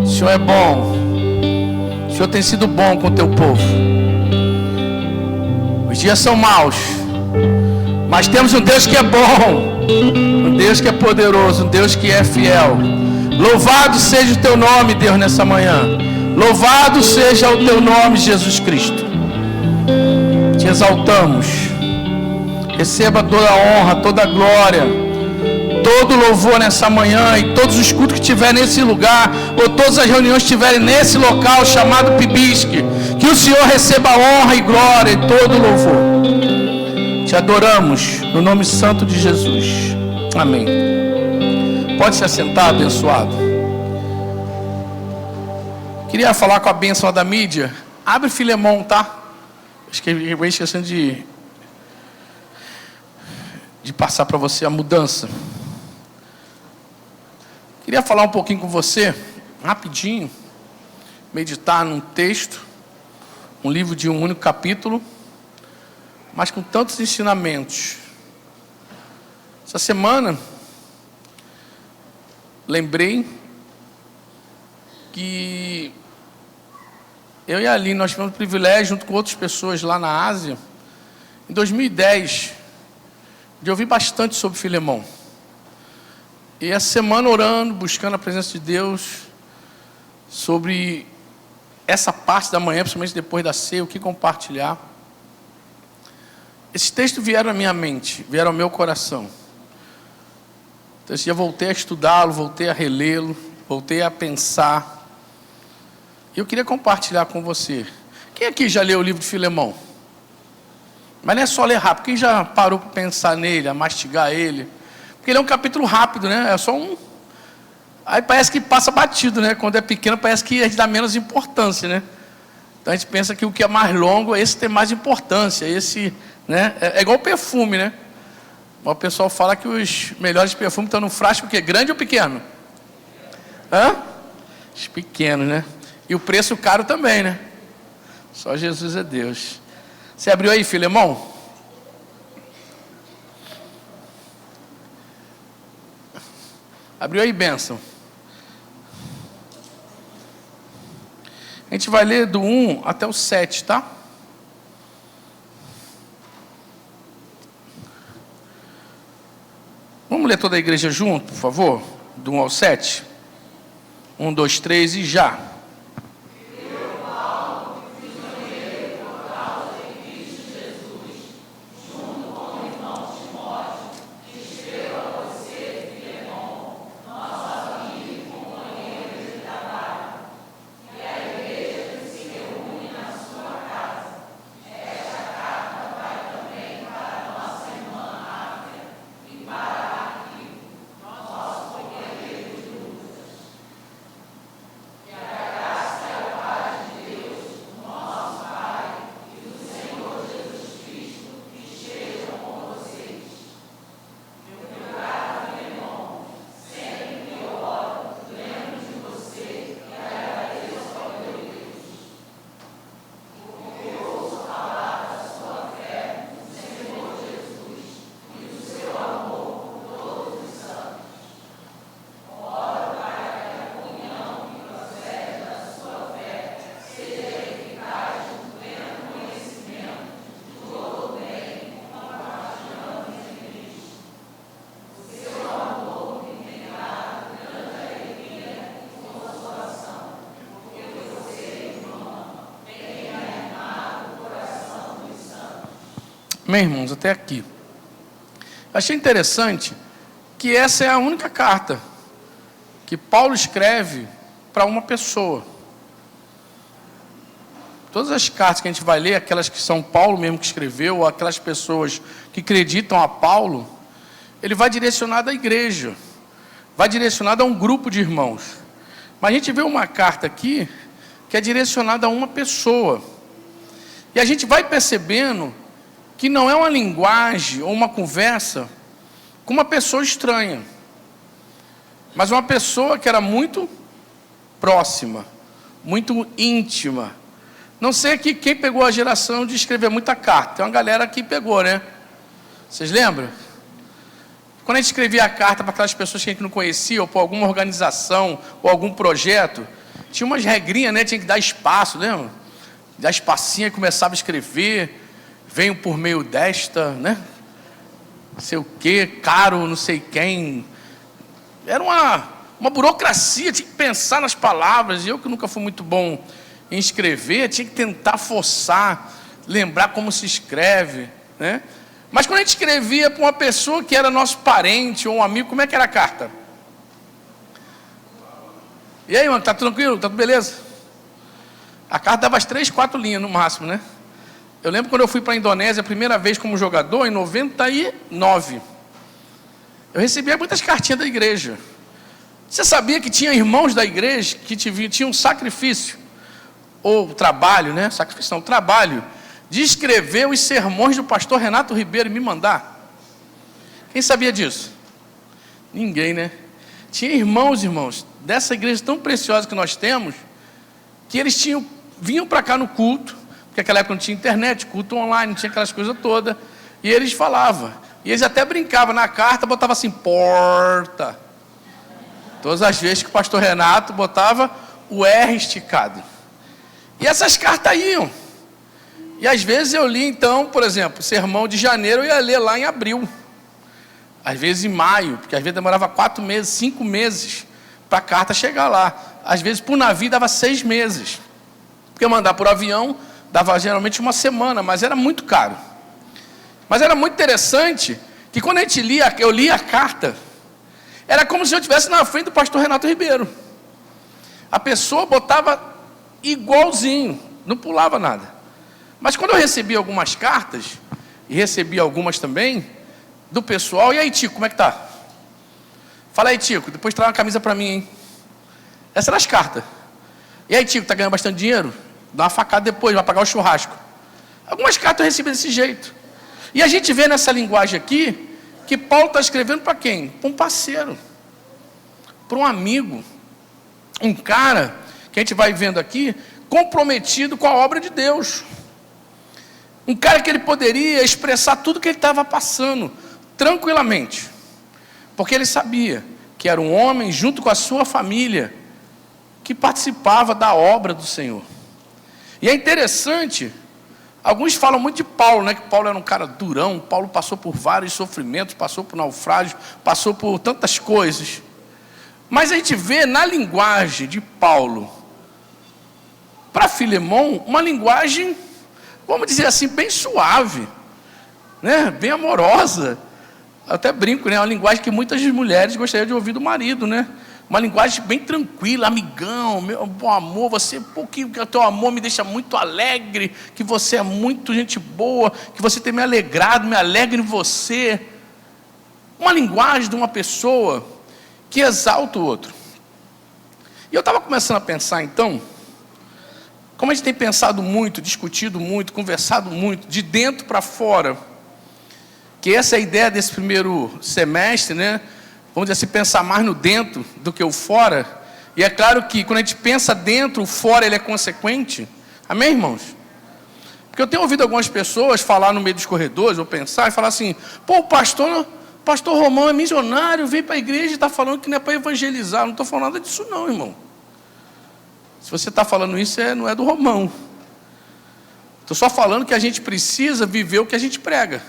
O Senhor é bom. O Senhor tem sido bom com o teu povo. Os dias são maus, mas temos um Deus que é bom, um Deus que é poderoso, um Deus que é fiel. Louvado seja o teu nome, Deus, nessa manhã. Louvado seja o teu nome, Jesus Cristo. Te exaltamos. Receba toda a honra, toda a glória, todo louvor nessa manhã, e todos os cultos que estiverem nesse lugar, ou todas as reuniões que estiverem nesse local chamado Pibisque, que o Senhor receba a honra e glória e todo louvor. Te adoramos no nome santo de Jesus. Amém. Pode se assentar, abençoado. Queria falar com a bênção da mídia. Abre Filemão, tá? Eu esquecendo de passar para você a mudança. Queria falar um pouquinho com você, rapidinho, meditar num texto, um livro de um único capítulo, mas com tantos ensinamentos. Essa semana, lembrei que eu e a Aline, nós tivemos o privilégio, junto com outras pessoas lá na Ásia, em 2010, de ouvir bastante sobre Filemão. E essa semana orando, buscando a presença de Deus, sobre essa parte da manhã, principalmente depois da ceia, o que compartilhar. Esses textos vieram à minha mente, vieram ao meu coração. Então esse dia voltei a estudá-lo, voltei a relê-lo, voltei a pensar. E eu queria compartilhar com você. Quem aqui já leu o livro de Filemão? Mas não é só ler rápido. Quem já parou para pensar nele, a mastigar ele? Porque ele é um capítulo rápido, né? É só um... Aí parece que passa batido, né? Quando é pequeno parece que a gente dá menos importância, né? Então a gente pensa que o que é mais longo, esse tem mais importância. Esse, né? É igual perfume, né? O pessoal fala que os melhores perfumes estão no frasco, o quê? Grande ou pequeno? Hã? Os pequenos, né? E o preço caro também, né? Só Jesus é Deus. Você abriu aí, Filemão? Abriu aí, bênção. A gente vai ler do 1 até o 7, tá? Vamos ler toda a igreja junto, por favor? Do 1 ao 7. 1, 2, 3 e já. Meus irmãos, até aqui. Achei interessante que essa é a única carta que Paulo escreve para uma pessoa. Todas as cartas que a gente vai ler, aquelas que são Paulo mesmo que escreveu, ou aquelas pessoas que acreditam a Paulo, ele vai direcionado à igreja, vai direcionado a um grupo de irmãos. Mas a gente vê uma carta aqui que é direcionada a uma pessoa. E a gente vai percebendo que não é uma linguagem ou uma conversa com uma pessoa estranha, mas uma pessoa que era muito próxima, muito íntima. Não sei aqui quem pegou a geração de escrever muita carta. Tem uma galera que pegou, né? Vocês lembram? Quando a gente escrevia a carta para aquelas pessoas que a gente não conhecia, ou para alguma organização, ou algum projeto, tinha umas regrinhas, né? Tinha que dar espaço, lembra? Dar espacinho e começava a escrever. Venho por meio desta, né? Não sei o quê, caro, não sei quem. Era uma burocracia, tinha que pensar nas palavras. Eu que nunca fui muito bom em escrever, tinha que tentar forçar, lembrar como se escreve, né? Mas quando a gente escrevia para uma pessoa que era nosso parente ou um amigo, como é que era a carta? E aí, mano, tá tranquilo? Tá tudo beleza? A carta dava as 3, 4 linhas no máximo, né? Eu lembro quando eu fui para a Indonésia a primeira vez como jogador, em 99. Eu recebia muitas cartinhas da igreja. Você sabia que tinha irmãos da igreja que tinham um sacrifício, ou trabalho, né? Sacrifício não, trabalho, de escrever os sermões do pastor Renato Ribeiro e me mandar? Quem sabia disso? Ninguém, né? Tinha irmãos, dessa igreja tão preciosa que nós temos, que eles vinham para cá no culto, porque naquela época não tinha internet, culto online, não tinha aquelas coisas todas. E eles falavam. E eles até brincavam na carta, botavam assim, porta. Todas as vezes que o pastor Renato botava o R esticado. E essas cartas iam. E às vezes eu li então, por exemplo, o sermão de janeiro eu ia ler lá em abril. Às vezes em maio, porque às vezes demorava 4 meses, 5 meses para a carta chegar lá. Às vezes por navio dava 6 meses. Porque mandar por avião dava geralmente 1 semana, mas era muito caro. Mas era muito interessante que quando a gente eu lia a carta, era como se eu estivesse na frente do pastor Renato Ribeiro. A pessoa botava igualzinho, não pulava nada. Mas quando eu recebi algumas cartas, e recebi algumas também, do pessoal, e aí, Tico, como é que tá? Fala aí, Tico, depois traz uma camisa para mim, hein? Essas eram as cartas. E aí, Tico, tá ganhando bastante dinheiro? Dá uma facada depois, vai pagar o churrasco. Algumas cartas eu recebi desse jeito. E a gente vê nessa linguagem aqui, que Paulo está escrevendo para quem? Para um parceiro, para um amigo, um cara, que a gente vai vendo aqui, comprometido com a obra de Deus. Um cara que ele poderia expressar tudo que ele estava passando, tranquilamente. Porque ele sabia que era um homem, junto com a sua família, que participava da obra do Senhor. E é interessante, alguns falam muito de Paulo, né? Que Paulo era um cara durão, Paulo passou por vários sofrimentos, passou por naufrágio, passou por tantas coisas. Mas a gente vê na linguagem de Paulo, para Filemão, uma linguagem, vamos dizer assim, bem suave, né? Bem amorosa. Eu até brinco, né? Uma linguagem que muitas mulheres gostariam de ouvir do marido, né? Uma linguagem bem tranquila, amigão, meu bom amor, você, pô, que o teu amor me deixa muito alegre, que você é muito gente boa, que você tem me alegrado, me alegra em você. Uma linguagem de uma pessoa que exalta o outro. E eu estava começando a pensar então, como a gente tem pensado muito, discutido muito, conversado muito, de dentro para fora, que essa é a ideia desse primeiro semestre, né? Vamos dizer assim, pensar mais no dentro do que o fora. E é claro que quando a gente pensa dentro, o fora ele é consequente. Amém, irmãos? Porque eu tenho ouvido algumas pessoas falar no meio dos corredores, ou pensar e falar assim, pô, o pastor Romão é missionário, veio para a igreja e está falando que não é para evangelizar. Eu não estou falando nada disso não, irmão. Se você está falando isso, não é do Romão. Estou só falando que a gente precisa viver o que a gente prega.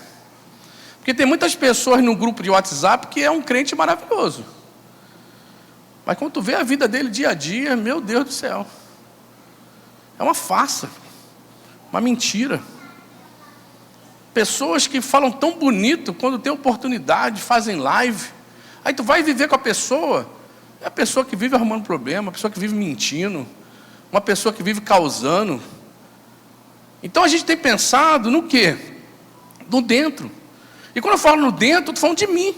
Porque tem muitas pessoas no grupo de WhatsApp que é um crente maravilhoso. Mas quando tu vê a vida dele dia a dia, meu Deus do céu. É uma farsa. Uma mentira. Pessoas que falam tão bonito quando tem oportunidade, fazem live. Aí tu vai viver com a pessoa. É a pessoa que vive arrumando problema, a pessoa que vive mentindo. Uma pessoa que vive causando. Então a gente tem pensado no quê? No dentro. E quando eu falo no dentro, eu estou falando de mim.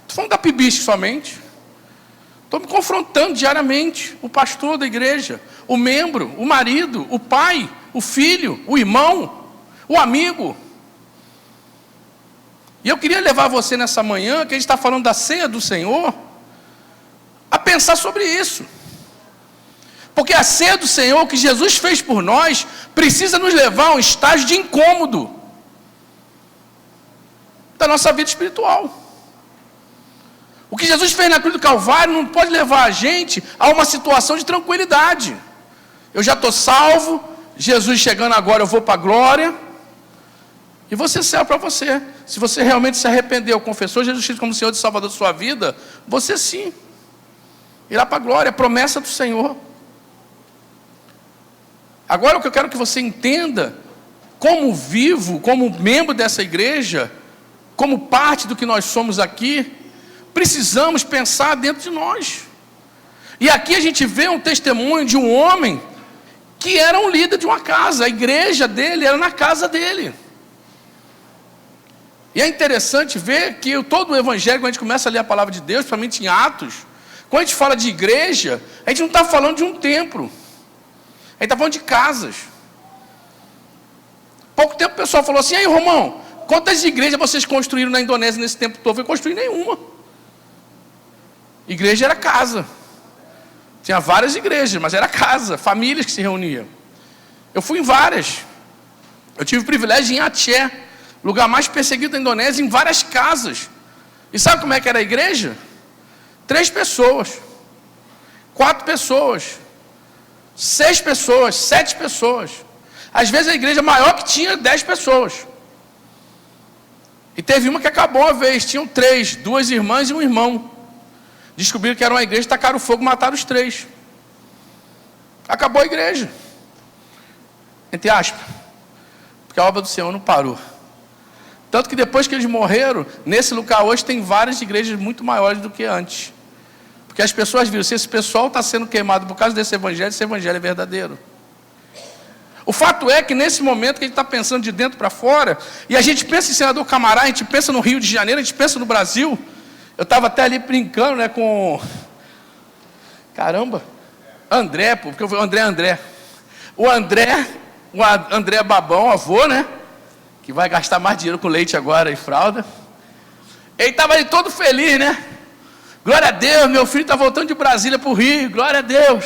Estou falando da Pibiche somente. Estou me confrontando diariamente. O pastor da igreja, o membro, o marido, o pai, o filho, o irmão, o amigo. E eu queria levar você nessa manhã, que a gente está falando da ceia do Senhor, a pensar sobre isso. Porque a ceia do Senhor, que Jesus fez por nós, precisa nos levar a um estágio de incômodo da nossa vida espiritual. O que Jesus fez na cruz do Calvário não pode levar a gente a uma situação de tranquilidade. Eu já estou salvo, Jesus chegando agora, eu vou para a glória, e você serve para você. Se você realmente se arrependeu, confessou Jesus Cristo como Senhor e Salvador da sua vida, você sim irá para a glória, promessa do Senhor. Agora o que eu quero que você entenda, como vivo, como membro dessa igreja, como parte do que nós somos aqui, precisamos pensar dentro de nós. E aqui a gente vê um testemunho de um homem que era um líder de uma casa, a igreja dele era na casa dele. E é interessante ver que todo o evangelho, quando a gente começa a ler a palavra de Deus, principalmente em Atos, quando a gente fala de igreja, a gente não está falando de um templo, a gente está falando de casas. Pouco tempo o pessoal falou assim, aí Romão, quantas igrejas vocês construíram na Indonésia nesse tempo todo? Eu construí nenhuma. Igreja era casa. Tinha várias igrejas, mas era casa, famílias que se reuniam. Eu fui em várias. Eu tive o privilégio em Aceh, lugar mais perseguido da Indonésia, em várias casas. E sabe como é que era a igreja? 3 pessoas, 4 pessoas, 6 pessoas, 7 pessoas. Às vezes a igreja maior que tinha 10 pessoas. E teve uma que acabou uma vez, tinham 3, 2 irmãs e um irmão. Descobriram que era uma igreja, tacaram fogo, mataram os 3. Acabou a igreja. Entre aspas. Porque a obra do Senhor não parou. Tanto que depois que eles morreram, nesse lugar hoje tem várias igrejas muito maiores do que antes. Porque as pessoas viram, se esse pessoal está sendo queimado por causa desse evangelho é verdadeiro. O fato é que nesse momento que a gente está pensando de dentro para fora, e a gente pensa em Senador Camará, a gente pensa no Rio de Janeiro, a gente pensa no Brasil. Eu estava até ali brincando, né, com... Caramba! André, pô, porque o André. O André Babão, avô, né? Que vai gastar mais dinheiro com leite agora e fralda. Ele estava ali todo feliz, né? Glória a Deus, meu filho está voltando de Brasília para o Rio, glória a Deus.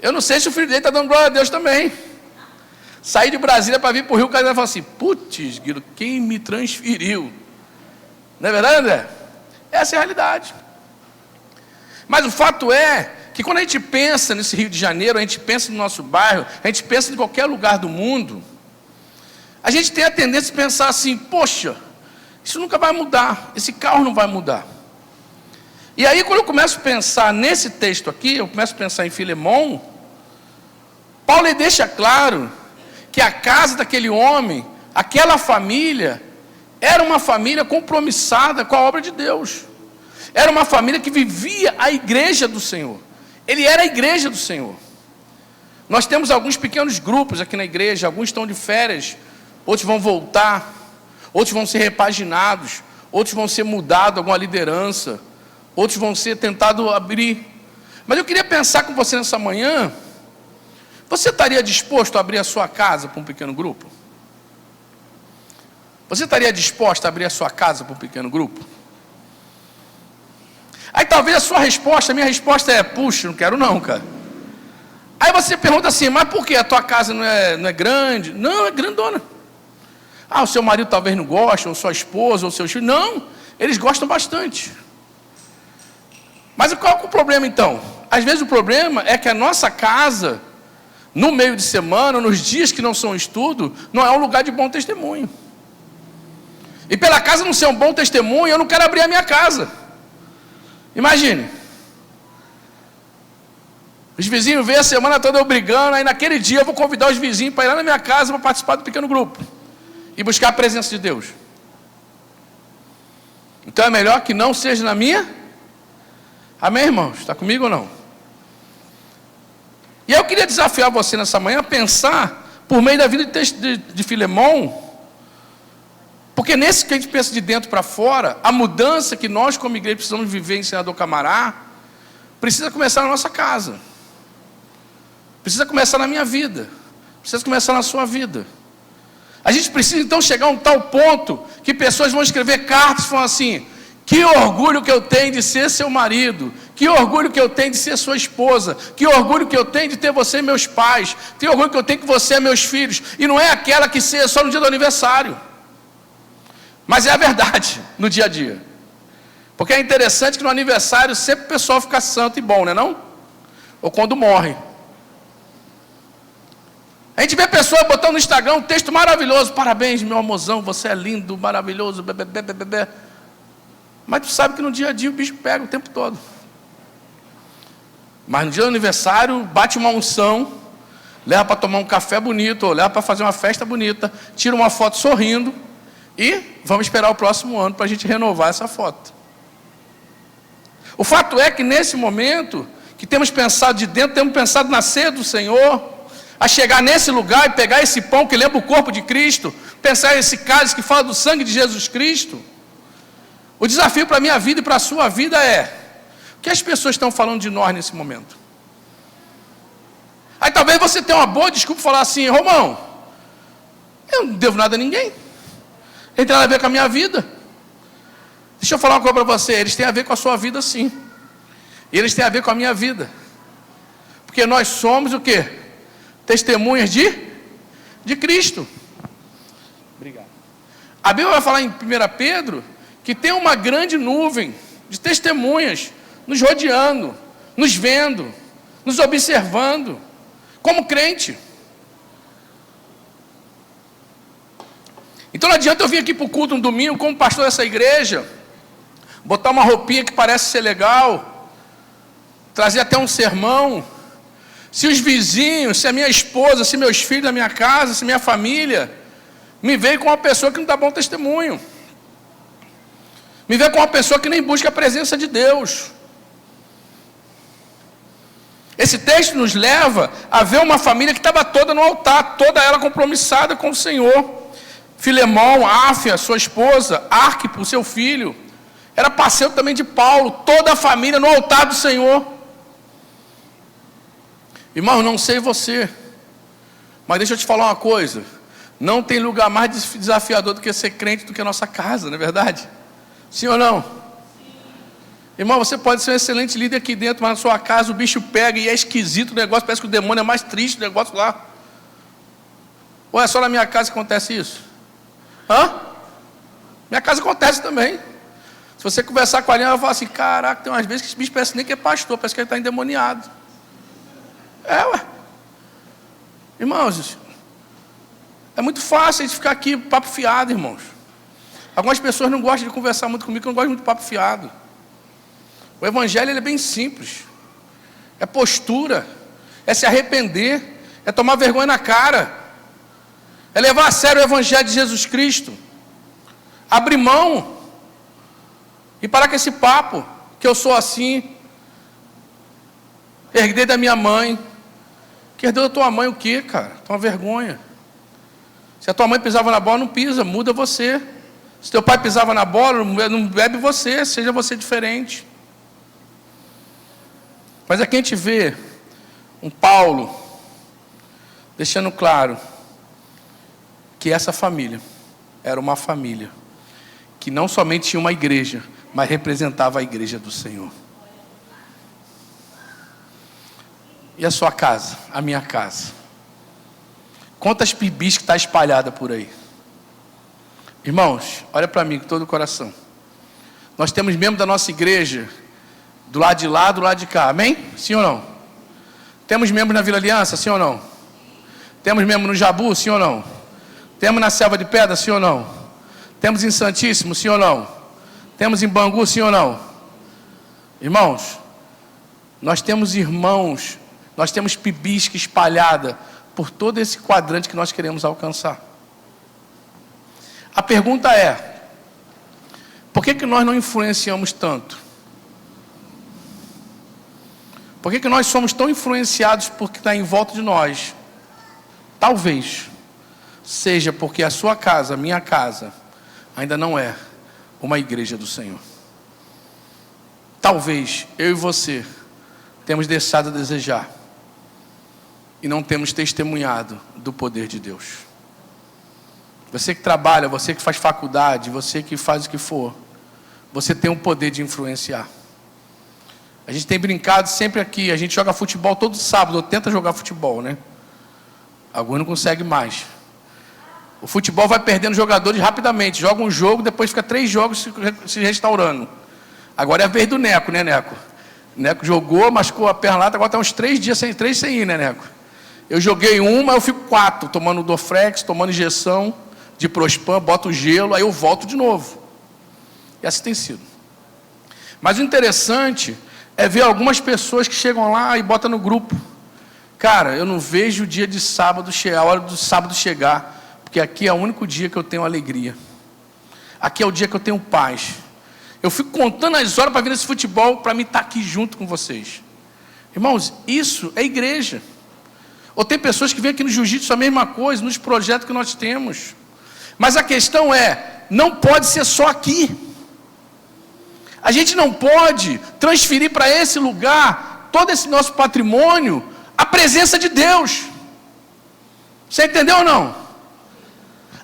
Eu não sei se o filho dele está dando glória a Deus também. Saí de Brasília para vir para o Rio, o cara falou assim, putz, Guido, quem me transferiu? Não é verdade, André? Essa é a realidade. Mas o fato é que quando a gente pensa nesse Rio de Janeiro, a gente pensa no nosso bairro, a gente pensa em qualquer lugar do mundo, a gente tem a tendência de pensar assim, poxa, isso nunca vai mudar, esse carro não vai mudar. E aí quando eu começo a pensar nesse texto aqui, eu começo a pensar em Filemão, Paulo deixa claro que a casa daquele homem, aquela família, era uma família compromissada com a obra de Deus. Era uma família que vivia a igreja do Senhor. Ele era a igreja do Senhor. Nós temos alguns pequenos grupos aqui na igreja, alguns estão de férias, outros vão voltar, outros vão ser repaginados, outros vão ser mudados, alguma liderança, outros vão ser tentados abrir. Mas eu queria pensar com você nessa manhã, você estaria disposto a abrir a sua casa para um pequeno grupo? Você estaria disposto a abrir a sua casa para um pequeno grupo? Aí talvez a sua resposta, a minha resposta é, puxa, não quero não, cara. Aí você pergunta assim, mas por que a tua casa não é grande? Não, é grandona. Ah, o seu marido talvez não goste, ou sua esposa, ou seus filhos. Não, eles gostam bastante. Mas qual é o problema então? Às vezes o problema é que a nossa casa, no meio de semana, nos dias que não são estudo, não é um lugar de bom testemunho. E pela casa não ser um bom testemunho, eu não quero abrir a minha casa. Imagine. Os vizinhos veem a semana toda eu brigando, aí naquele dia eu vou convidar os vizinhos para ir lá na minha casa para participar do pequeno grupo. E buscar a presença de Deus. Então é melhor que não seja na minha. Amém, irmãos? Está comigo ou não? E eu queria desafiar você nessa manhã a pensar, por meio da vida de Filemão, porque nesse que a gente pensa de dentro para fora, a mudança que nós como igreja precisamos viver em Senador Camará, precisa começar na nossa casa. Precisa começar na minha vida. Precisa começar na sua vida. A gente precisa então chegar a um tal ponto que pessoas vão escrever cartas falando assim, que orgulho que eu tenho de ser seu marido, que orgulho que eu tenho de ser sua esposa, que orgulho que eu tenho de ter você meus pais, que orgulho que eu tenho que você é meus filhos. E não é aquela que seja só no dia do aniversário. Mas é a verdade no dia a dia. Porque é interessante que no aniversário sempre o pessoal fica santo e bom, não é não? Ou quando morre. A gente vê a pessoa botando no Instagram um texto maravilhoso. Parabéns, meu amorzão, você é lindo, maravilhoso, bebê. Mas tu sabe que no dia a dia o bicho pega o tempo todo. Mas no dia do aniversário, bate uma unção, leva para tomar um café bonito, ou leva para fazer uma festa bonita, tira uma foto sorrindo, e vamos esperar o próximo ano para a gente renovar essa foto. O fato é que nesse momento, que temos pensado de dentro, temos pensado na ceia do Senhor, a chegar nesse lugar e pegar esse pão que lembra o corpo de Cristo, pensar esse cálice que fala do sangue de Jesus Cristo. O desafio para a minha vida e para a sua vida é, o que as pessoas estão falando de nós nesse momento? Aí talvez você tenha uma boa desculpa falar assim, Romão, eu não devo nada a ninguém. Ele tem nada a ver com a minha vida. Deixa eu falar uma coisa para você, eles têm a ver com a sua vida sim. E eles têm a ver com a minha vida. Porque nós somos o quê? Testemunhas de Cristo. Obrigado. A Bíblia vai falar em 1 Pedro que tem uma grande nuvem de testemunhas nos rodeando, nos vendo, nos observando, como crente. Então não adianta eu vir aqui para o culto um domingo como pastor dessa igreja, botar uma roupinha que parece ser legal, trazer até um sermão, se os vizinhos, se a minha esposa, se meus filhos da minha casa, se minha família, me veem com uma pessoa que não dá bom testemunho, me vê com uma pessoa que nem busca a presença de Deus. Esse texto nos leva a ver uma família que estava toda no altar, toda ela compromissada com o Senhor. Filemão, Áfia, sua esposa, Arquipo, seu filho, era parceiro também de Paulo, toda a família no altar do Senhor. Irmão, não sei você, mas deixa eu te falar uma coisa, não tem lugar mais desafiador do que ser crente do que a nossa casa, não é verdade? Sim ou não? Irmão, você pode ser um excelente líder aqui dentro, mas na sua casa o bicho pega e é esquisito o negócio, parece que o demônio é mais triste o negócio lá. Ou é só na minha casa que acontece isso? Minha casa acontece também. Se você conversar com a Aliana, ela fala assim, caraca, tem umas vezes que esse bicho parece nem que é pastor, parece que ele está endemoniado. Irmãos, é muito fácil a gente ficar aqui papo fiado, irmãos. Algumas pessoas não gostam de conversar muito comigo, porque não gostam muito de papo fiado. O evangelho ele é bem simples. É postura, é se arrepender, é tomar vergonha na cara, é levar a sério o evangelho de Jesus Cristo, abrir mão e parar com esse papo que eu sou assim, herdei da minha mãe. Que herdeu da tua mãe o quê, cara? Toma vergonha. Se a tua mãe pisava na bola, não pisa, muda você. Se teu pai pisava na bola, não bebe você, seja você diferente. Mas aqui a gente vê um Paulo deixando claro que essa família era uma família que não somente tinha uma igreja, mas representava a igreja do Senhor. E a sua casa, a minha casa? Quantas pibis que está espalhada por aí? Irmãos, olha para mim com todo o coração. Nós temos membros da nossa igreja do lado de lá, do lado de cá, amém? Sim ou não? Temos membros na Vila Aliança, sim ou não? Temos membros no Jabu, sim ou não? Temos na Selva de Pedra, sim ou não? Temos em Santíssimo, sim ou não? Temos em Bangu, sim ou não? Irmãos, nós temos irmãos, nós temos pibisca espalhada por todo esse quadrante que nós queremos alcançar. A pergunta é, por que nós não influenciamos tanto? Por que nós somos tão influenciados por que está em volta de nós? Talvez seja porque a sua casa, a minha casa, ainda não é uma igreja do Senhor. Talvez eu e você temos deixado a desejar e não temos testemunhado do poder de Deus. Você que trabalha, você que faz faculdade, você que faz o que for, você tem o poder de influenciar. A gente tem brincado sempre aqui, a gente joga futebol todo sábado, ou tenta jogar futebol, né? Alguns não conseguem mais. O futebol vai perdendo jogadores rapidamente, joga um jogo, depois fica 3 jogos se restaurando. Agora é a vez do Neco, né, Neco? O Neco jogou, machucou a perna lá, agora está uns 3 dias sem ir, né, Neco? Eu joguei mas eu fico 4, tomando Doflex, tomando injeção de Prospan, boto gelo, aí eu volto de novo. E assim tem sido. Mas o interessante é ver algumas pessoas que chegam lá e botam no grupo. Cara, eu não vejo o dia de sábado chegar, a hora do sábado chegar, porque aqui é o único dia que eu tenho alegria. Aqui é o dia que eu tenho paz. Eu fico contando as horas para vir nesse futebol, para mim estar aqui junto com vocês. Irmãos, isso é igreja. Ou tem pessoas que vêm aqui no jiu-jitsu a mesma coisa, nos projetos que nós temos. Mas a questão é, não pode ser só aqui. A gente não pode transferir para esse lugar, todo esse nosso patrimônio, a presença de Deus. Você entendeu ou não?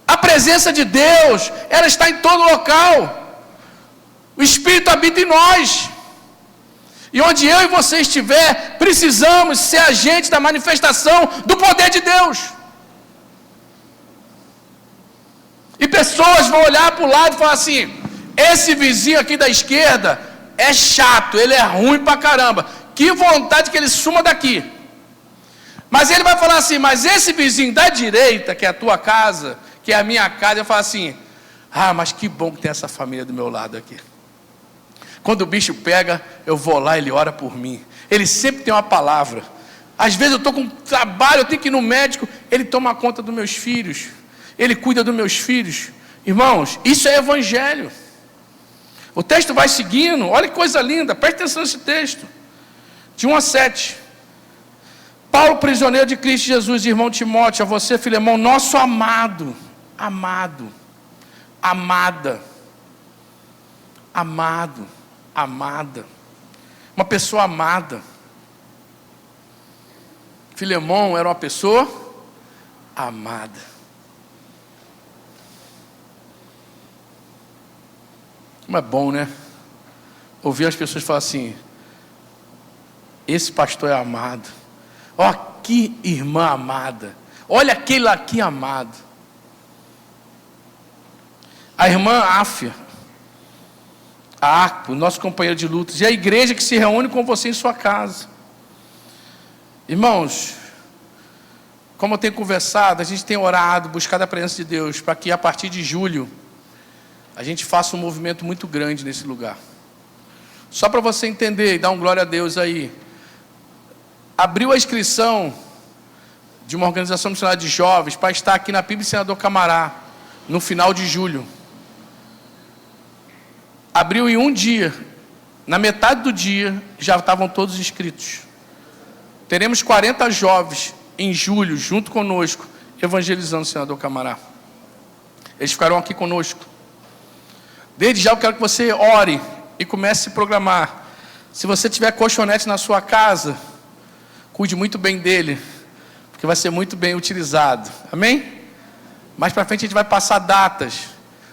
A presença de Deus, ela está em todo local. O Espírito habita em nós. E onde eu e você estiver, precisamos ser agentes da manifestação do poder de Deus. E pessoas vão olhar para o lado e falar assim, esse vizinho aqui da esquerda é chato, ele é ruim pra caramba. Que vontade que ele suma daqui. Mas ele vai falar assim, mas esse vizinho da direita, que é a tua casa, que é a minha casa, eu falo assim, mas que bom que tem essa família do meu lado aqui. Quando o bicho pega, eu vou lá, ele ora por mim. Ele sempre tem uma palavra. Às vezes eu estou com trabalho, eu tenho que ir no médico, ele toma conta dos meus filhos. Ele cuida dos meus filhos. Irmãos, isso é evangelho. O texto vai seguindo, olha que coisa linda, preste atenção nesse texto. De 1 a 7. Paulo, prisioneiro de Cristo Jesus, irmão Timóteo, a você, Filemão, nosso amado, amada, uma pessoa amada. Filemão era uma pessoa amada. Como é bom, né? Ouvir as pessoas falar assim: esse pastor é amado. Ó, que irmã amada. Olha aquele aqui amado. A irmã Áfia, a Arco, nosso companheiro de lutas, e a igreja que se reúne com você em sua casa. Irmãos, como eu tenho conversado, a gente tem orado, buscado a presença de Deus, para que a partir de julho, a gente faça um movimento muito grande nesse lugar. Só para você entender e dar um glória a Deus aí. Abriu a inscrição de uma organização missionária de jovens para estar aqui na PIB Senador Camará, no final de julho. Abriu em um dia. Na metade do dia, já estavam todos inscritos. Teremos 40 jovens em julho, junto conosco, evangelizando o Senador Camará. Eles ficarão aqui conosco. Desde já eu quero que você ore e comece a se programar. Se você tiver colchonete na sua casa, cuide muito bem dele, porque vai ser muito bem utilizado. Amém? Mais para frente a gente vai passar datas.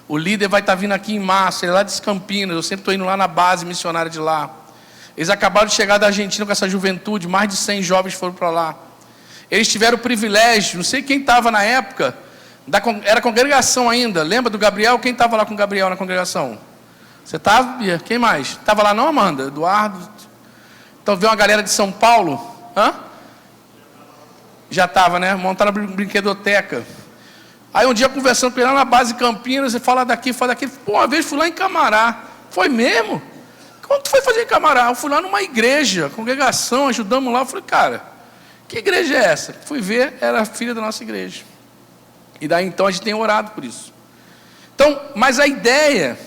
O líder vai estar vindo aqui em março, ele é lá de Campinas, eu sempre estou indo lá na base missionária de lá. Eles acabaram de chegar da Argentina com essa juventude, mais de 100 jovens foram para lá. Eles tiveram o privilégio, não sei quem estava na época, era congregação ainda, lembra do Gabriel? Quem estava lá com o Gabriel na congregação? Você estava? Quem mais? Estava lá não, Amanda? Eduardo? Então veio uma galera de São Paulo? Hã? Já estava, né? Montaram a brinquedoteca. Aí um dia conversando com ele lá na base Campinas, ele fala daqui, fala daqui. Pô, uma vez fui lá em Camará. Foi mesmo? Quando tu foi fazer em Camará? Eu fui lá numa igreja, congregação, ajudamos lá. Eu falei, cara, que igreja é essa? Fui ver, era a filha da nossa igreja. E daí então a gente tem orado por isso. Então, mas a ideia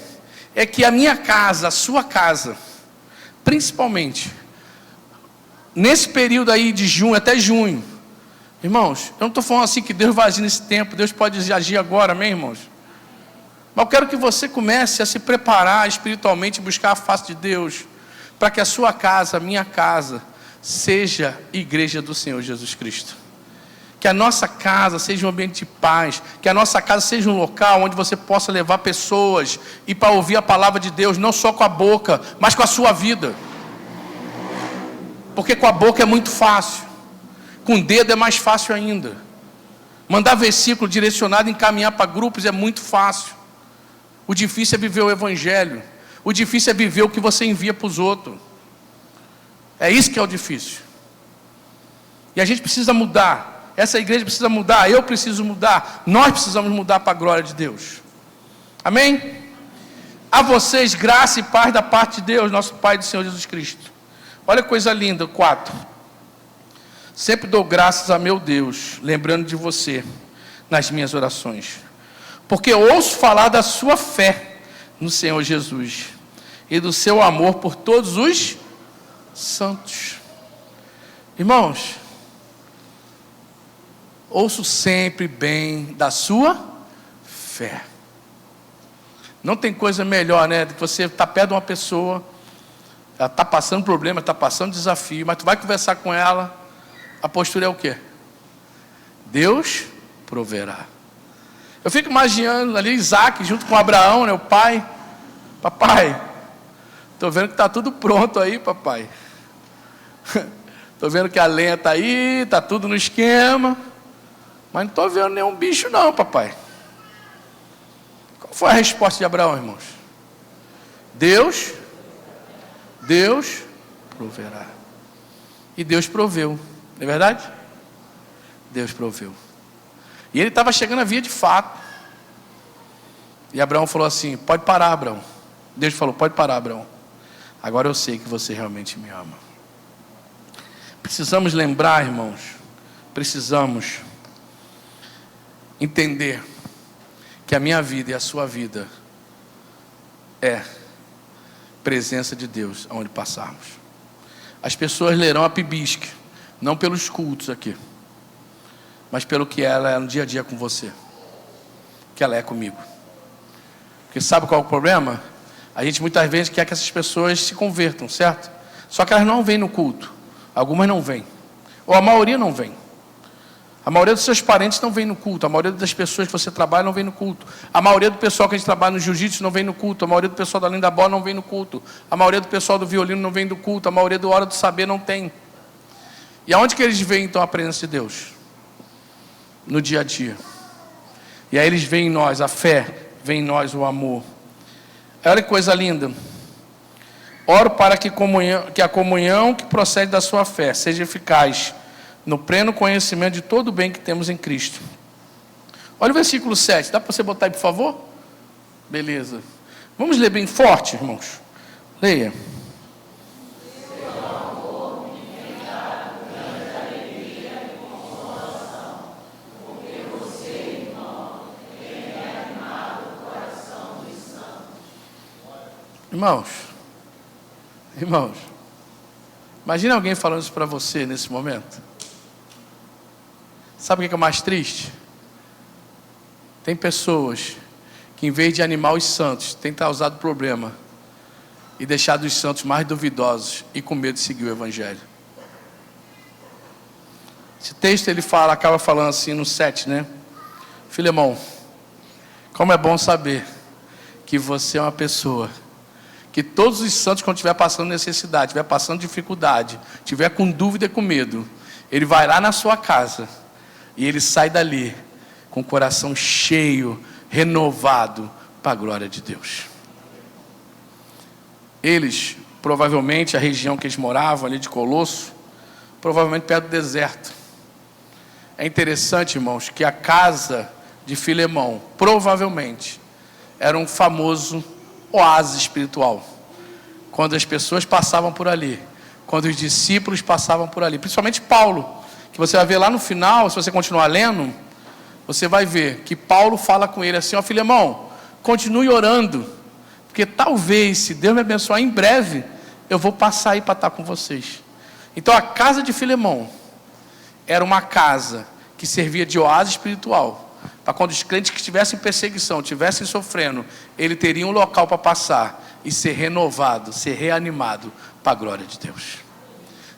é que a minha casa, a sua casa, principalmente, nesse período aí de junho até junho, irmãos, eu não estou falando assim que Deus vai agir nesse tempo, Deus pode agir agora, amém, irmãos? Mas eu quero que você comece a se preparar espiritualmente, buscar a face de Deus, para que a sua casa, a minha casa, seja igreja do Senhor Jesus Cristo. Que a nossa casa seja um ambiente de paz, que a nossa casa seja um local onde você possa levar pessoas e para ouvir a palavra de Deus, não só com a boca, mas com a sua vida. Porque com a boca é muito fácil, com o dedo é mais fácil ainda. Mandar versículo direcionado, encaminhar para grupos é muito fácil. O difícil é viver o evangelho, o difícil é viver o que você envia para os outros. É isso que é o difícil. E a gente precisa mudar. Essa igreja precisa mudar, eu preciso mudar, nós precisamos mudar para a glória de Deus. Amém? A vocês graça e paz da parte de Deus, nosso Pai do Senhor Jesus Cristo. Olha que coisa linda, 4. Sempre dou graças a meu Deus, lembrando de você nas minhas orações, porque ouço falar da sua fé no Senhor Jesus e do seu amor por todos os santos. Irmãos, ouço sempre bem da sua fé. Não tem coisa melhor, né, do que você estar perto de uma pessoa, ela está passando problema, está passando desafio, mas tu vai conversar com ela, a postura é o quê? Deus proverá. Eu fico imaginando ali Isaac junto com Abraão, né, o pai. Papai, estou vendo que está tudo pronto aí, papai. Estou vendo que a lenha está aí, está tudo no esquema. Mas não estou vendo nenhum bicho não, papai. Qual foi a resposta de Abraão, irmãos? Deus proverá. E Deus proveu, não é verdade? Deus proveu. E ele estava chegando a via de fato. E Abraão falou assim, pode parar, Abraão. Deus falou, pode parar, Abraão. Agora eu sei que você realmente me ama. Precisamos lembrar, irmãos, precisamos entender que a minha vida e a sua vida é presença de Deus aonde passarmos. As pessoas lerão a Pibisque, Não pelos cultos aqui, mas pelo que ela é no dia a dia com você, que ela é comigo. Porque sabe qual é o problema? A gente muitas vezes quer que essas pessoas se convertam, certo? Só que elas não vêm no culto. Algumas não vêm. Ou a maioria não vem. A maioria dos seus parentes não vem no culto. A maioria das pessoas que você trabalha não vem no culto. A maioria do pessoal que a gente trabalha no jiu-jitsu não vem no culto. A maioria do pessoal da linha da bola não vem no culto. A maioria do pessoal do violino não vem no culto. A maioria do hora do saber não tem. E aonde que eles veem então a presença de Deus? No dia a dia. E aí eles veem em nós a fé, veem em nós o amor. Olha que coisa linda. Oro para que a comunhão que procede da sua fé seja eficaz no pleno conhecimento de todo o bem que temos em Cristo. Olha o versículo 7. Dá para você botar aí, por favor? Beleza. Vamos ler bem forte, irmãos. Leia. Irmãos, imagina alguém falando isso para você nesse momento. Sabe o que é mais triste? Tem pessoas que, em vez de animar os santos, têm causado problema e deixado os santos mais duvidosos e com medo de seguir o evangelho. Esse texto ele acaba falando assim no 7, né? Filemão, como é bom saber que você é uma pessoa que todos os santos, quando estiver passando necessidade, estiver passando dificuldade, estiver com dúvida e com medo, ele vai lá na sua casa e ele sai dali com o coração cheio, renovado para a glória de Deus. Eles, provavelmente, a região que eles moravam ali de Colosso, provavelmente perto do deserto. É interessante, irmãos, que a casa de Filemão, provavelmente, era um famoso oásis espiritual. Quando as pessoas passavam por ali, quando os discípulos passavam por ali, principalmente Paulo, que você vai ver lá no final, se você continuar lendo, você vai ver que Paulo fala com ele assim: ó Filemão, continue orando, porque talvez, se Deus me abençoar, em breve eu vou passar aí para estar com vocês. Então a casa de Filemão era uma casa que servia de oásis espiritual, para quando os crentes que estivessem em perseguição, estivessem sofrendo, ele teria um local para passar e ser renovado, ser reanimado para a glória de Deus.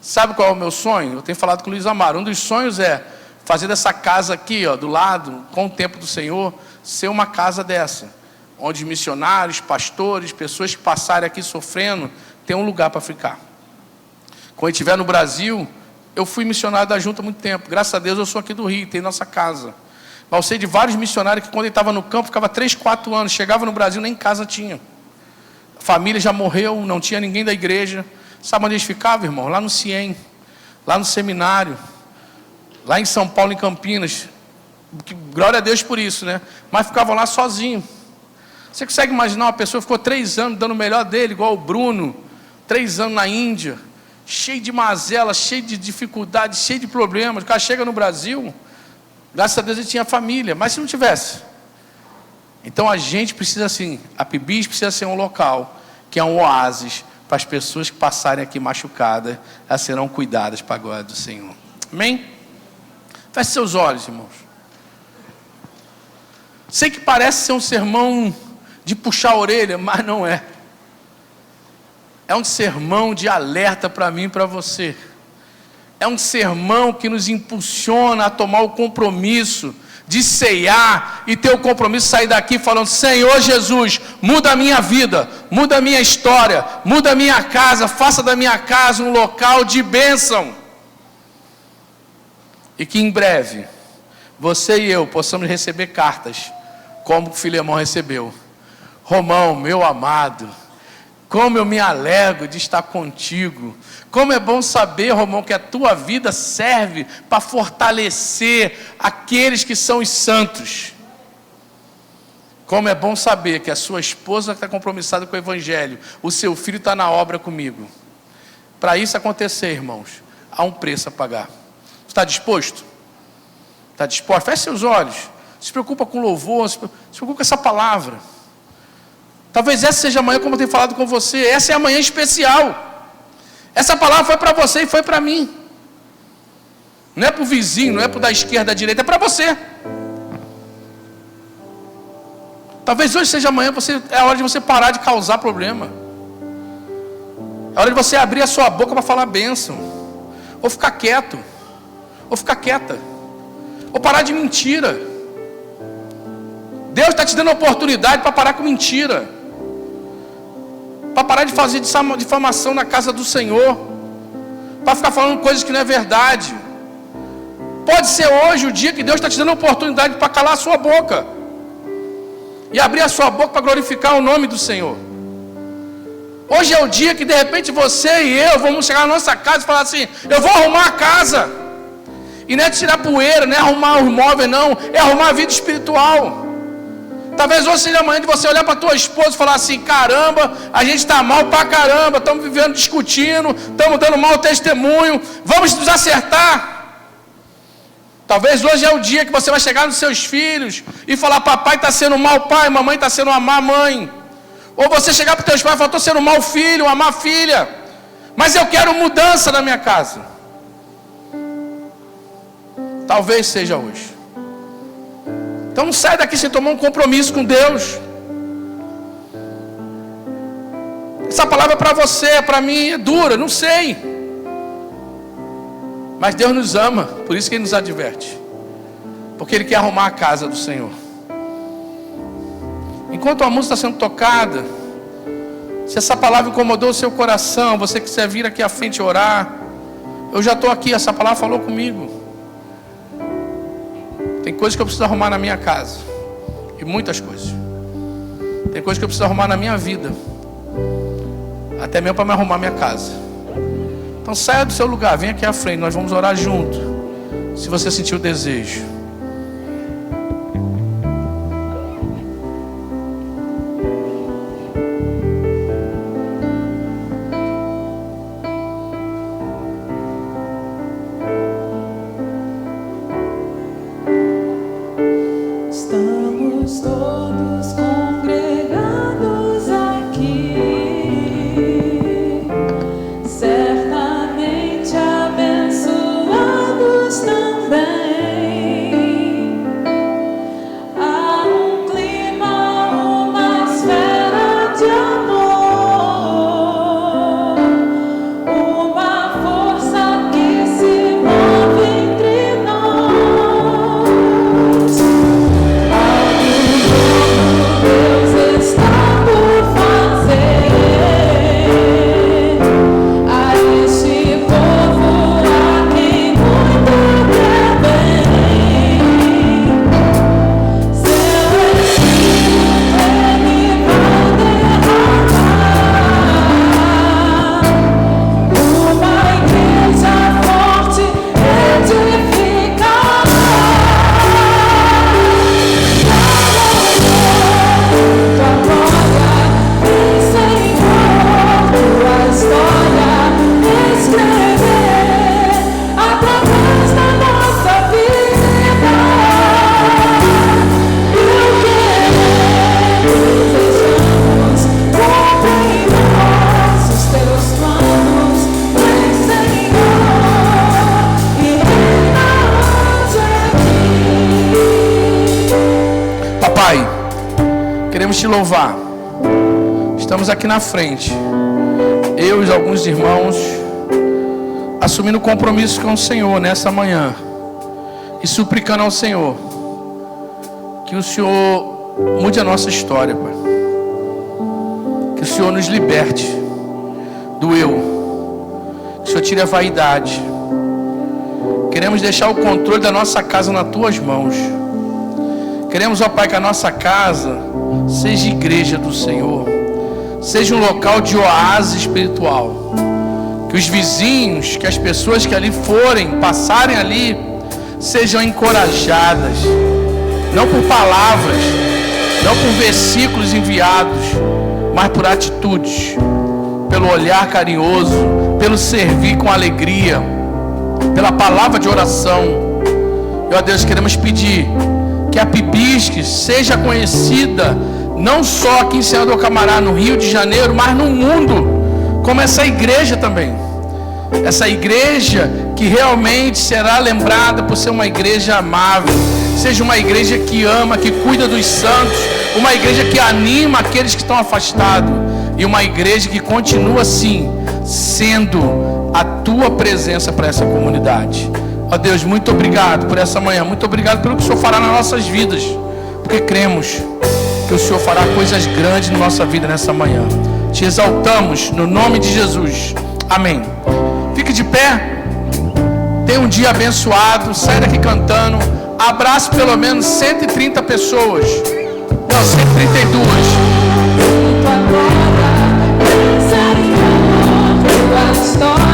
Sabe qual é o meu sonho? Eu tenho falado com o Luiz Amaro. Um dos sonhos é fazer dessa casa aqui, ó, do lado, com o templo do Senhor, ser uma casa dessa, onde missionários, pastores, pessoas que passarem aqui sofrendo, tem um lugar para ficar. Quando eu estiver no Brasil, eu fui missionário da junta há muito tempo. Graças a Deus eu sou aqui do Rio, tem nossa casa. Mas eu sei de vários missionários que quando ele estava no campo, ficava 3, 4 anos, chegava no Brasil, nem em casa tinha. A família já morreu, não tinha ninguém da igreja. Sabe onde eles ficavam, irmão? Lá no CIEM, lá no seminário, lá em São Paulo, em Campinas. Glória a Deus por isso, né? Mas ficavam lá sozinhos. Você consegue imaginar uma pessoa que ficou 3 anos dando o melhor dele, igual o Bruno, 3 anos na Índia, cheio de mazela, cheio de dificuldades, cheio de problemas. O cara chega no Brasil, graças a Deus ele tinha família, mas se não tivesse? Então a gente precisa assim, a PIBIS precisa ser um local que é um oásis para as pessoas que passarem aqui machucadas, elas serão cuidadas para a glória do Senhor. Amém? Feche seus olhos, irmãos. Sei que parece ser um sermão de puxar a orelha, mas não é. É um sermão de alerta para mim e para você. É um sermão que nos impulsiona a tomar o compromisso de ceiar e ter o compromisso de sair daqui falando: Senhor Jesus, muda a minha vida, muda a minha história, muda a minha casa, faça da minha casa um local de bênção. E que em breve, você e eu possamos receber cartas, como Filemão recebeu. Romão, meu amado, como eu me alegro de estar contigo. Como é bom saber, Romão, que a tua vida serve para fortalecer aqueles que são os santos. Como é bom saber que a sua esposa está compromissada com o Evangelho, o seu filho está na obra comigo. Para isso acontecer, irmãos, há um preço a pagar. Está disposto? Está disposto? Feche seus olhos. Se preocupa com louvor, se preocupa com essa palavra. Talvez essa seja a manhã, como eu tenho falado com você, essa é a manhã especial. Essa palavra foi para você e foi para mim. Não é para o vizinho, não é para o da esquerda, da direita, é para você. Talvez hoje seja amanhã, é a hora de você parar de causar problema. É hora de você abrir a sua boca para falar bênção. Ou ficar quieto. Ou ficar quieta. Ou parar de mentira. Deus está te dando a oportunidade para parar com mentira. Para parar de fazer difamação na casa do Senhor. Para ficar falando coisas que não é verdade. Pode ser hoje o dia que Deus está te dando a oportunidade para calar a sua boca. E abrir a sua boca para glorificar o nome do Senhor. Hoje é o dia que de repente você e eu vamos chegar na nossa casa e falar assim: eu vou arrumar a casa. E não é tirar poeira, não é arrumar os móveis, não. É arrumar a vida espiritual. Talvez hoje seja amanhã de você olhar para a tua esposa e falar assim: caramba, a gente está mal pra caramba. Estamos vivendo discutindo, estamos dando mau testemunho. Vamos nos acertar. Talvez hoje é o dia que você vai chegar nos seus filhos e falar: papai está sendo mau pai, mamãe está sendo uma má mãe. Ou você chegar para os teus pais e falar: estou sendo um mau filho, uma má filha, mas eu quero mudança na minha casa. Talvez seja hoje. Então não sai daqui sem tomar um compromisso com Deus. Essa palavra é para você, para mim é dura, não sei. Mas Deus nos ama, por isso que Ele nos adverte. Porque Ele quer arrumar a casa do Senhor. Enquanto a música está sendo tocada, se essa palavra incomodou o seu coração, você quiser vir aqui à frente orar, eu já estou aqui, essa palavra falou comigo. Tem coisas que eu preciso arrumar na minha casa. E muitas coisas. Tem coisas que eu preciso arrumar na minha vida. Até mesmo para me arrumar minha casa. Então saia do seu lugar, vem aqui à frente, nós vamos orar junto. Se você sentir o desejo. Estamos todos congregados aqui, certamente abençoados também. Há um clima, uma esfera de amor, uma força que se move entre nós. Deus está por fazer a este povo a quem muito quer bem. Seu Espírito Ele vai derramar uma igreja forte, edificada. Tua glória, vem Senhor, tua história escrever através da nossa vida. E o queremos, desejamos, cumpre em nós os teus planos. Vem Senhor, e reina hoje aqui. Papai, queremos te louvar. Estamos aqui na frente, eu e alguns irmãos, assumindo compromisso com o Senhor nessa manhã e suplicando ao Senhor que o Senhor mude a nossa história, Pai. Que o Senhor nos liberte do eu, que o Senhor tire a vaidade. Queremos deixar o controle da nossa casa nas tuas mãos. Queremos, ó Pai, que a nossa casa seja igreja do Senhor, seja um local de oásis espiritual. Que os vizinhos, que as pessoas que ali forem, passarem ali, sejam encorajadas, não por palavras, não por versículos enviados, mas por atitudes, pelo olhar carinhoso, pelo servir com alegria, pela palavra de oração. E ó Deus, queremos pedir que a Pibisques seja conhecida não só aqui em Senhor do Camará, no Rio de Janeiro, mas no mundo, como essa igreja também. Essa igreja que realmente será lembrada por ser uma igreja amável, seja uma igreja que ama, que cuida dos santos, uma igreja que anima aqueles que estão afastados, e uma igreja que continua assim, sendo a tua presença para essa comunidade. Ó Deus, muito obrigado por essa manhã, muito obrigado pelo que o Senhor fará nas nossas vidas, porque cremos que o Senhor fará coisas grandes na nossa vida nessa manhã. Te exaltamos no nome de Jesus, amém. Fique de pé. Tenha um dia abençoado. Sai daqui cantando. Abrace pelo menos 130 pessoas. Não, 132. Agora, pensar em amor, tua história.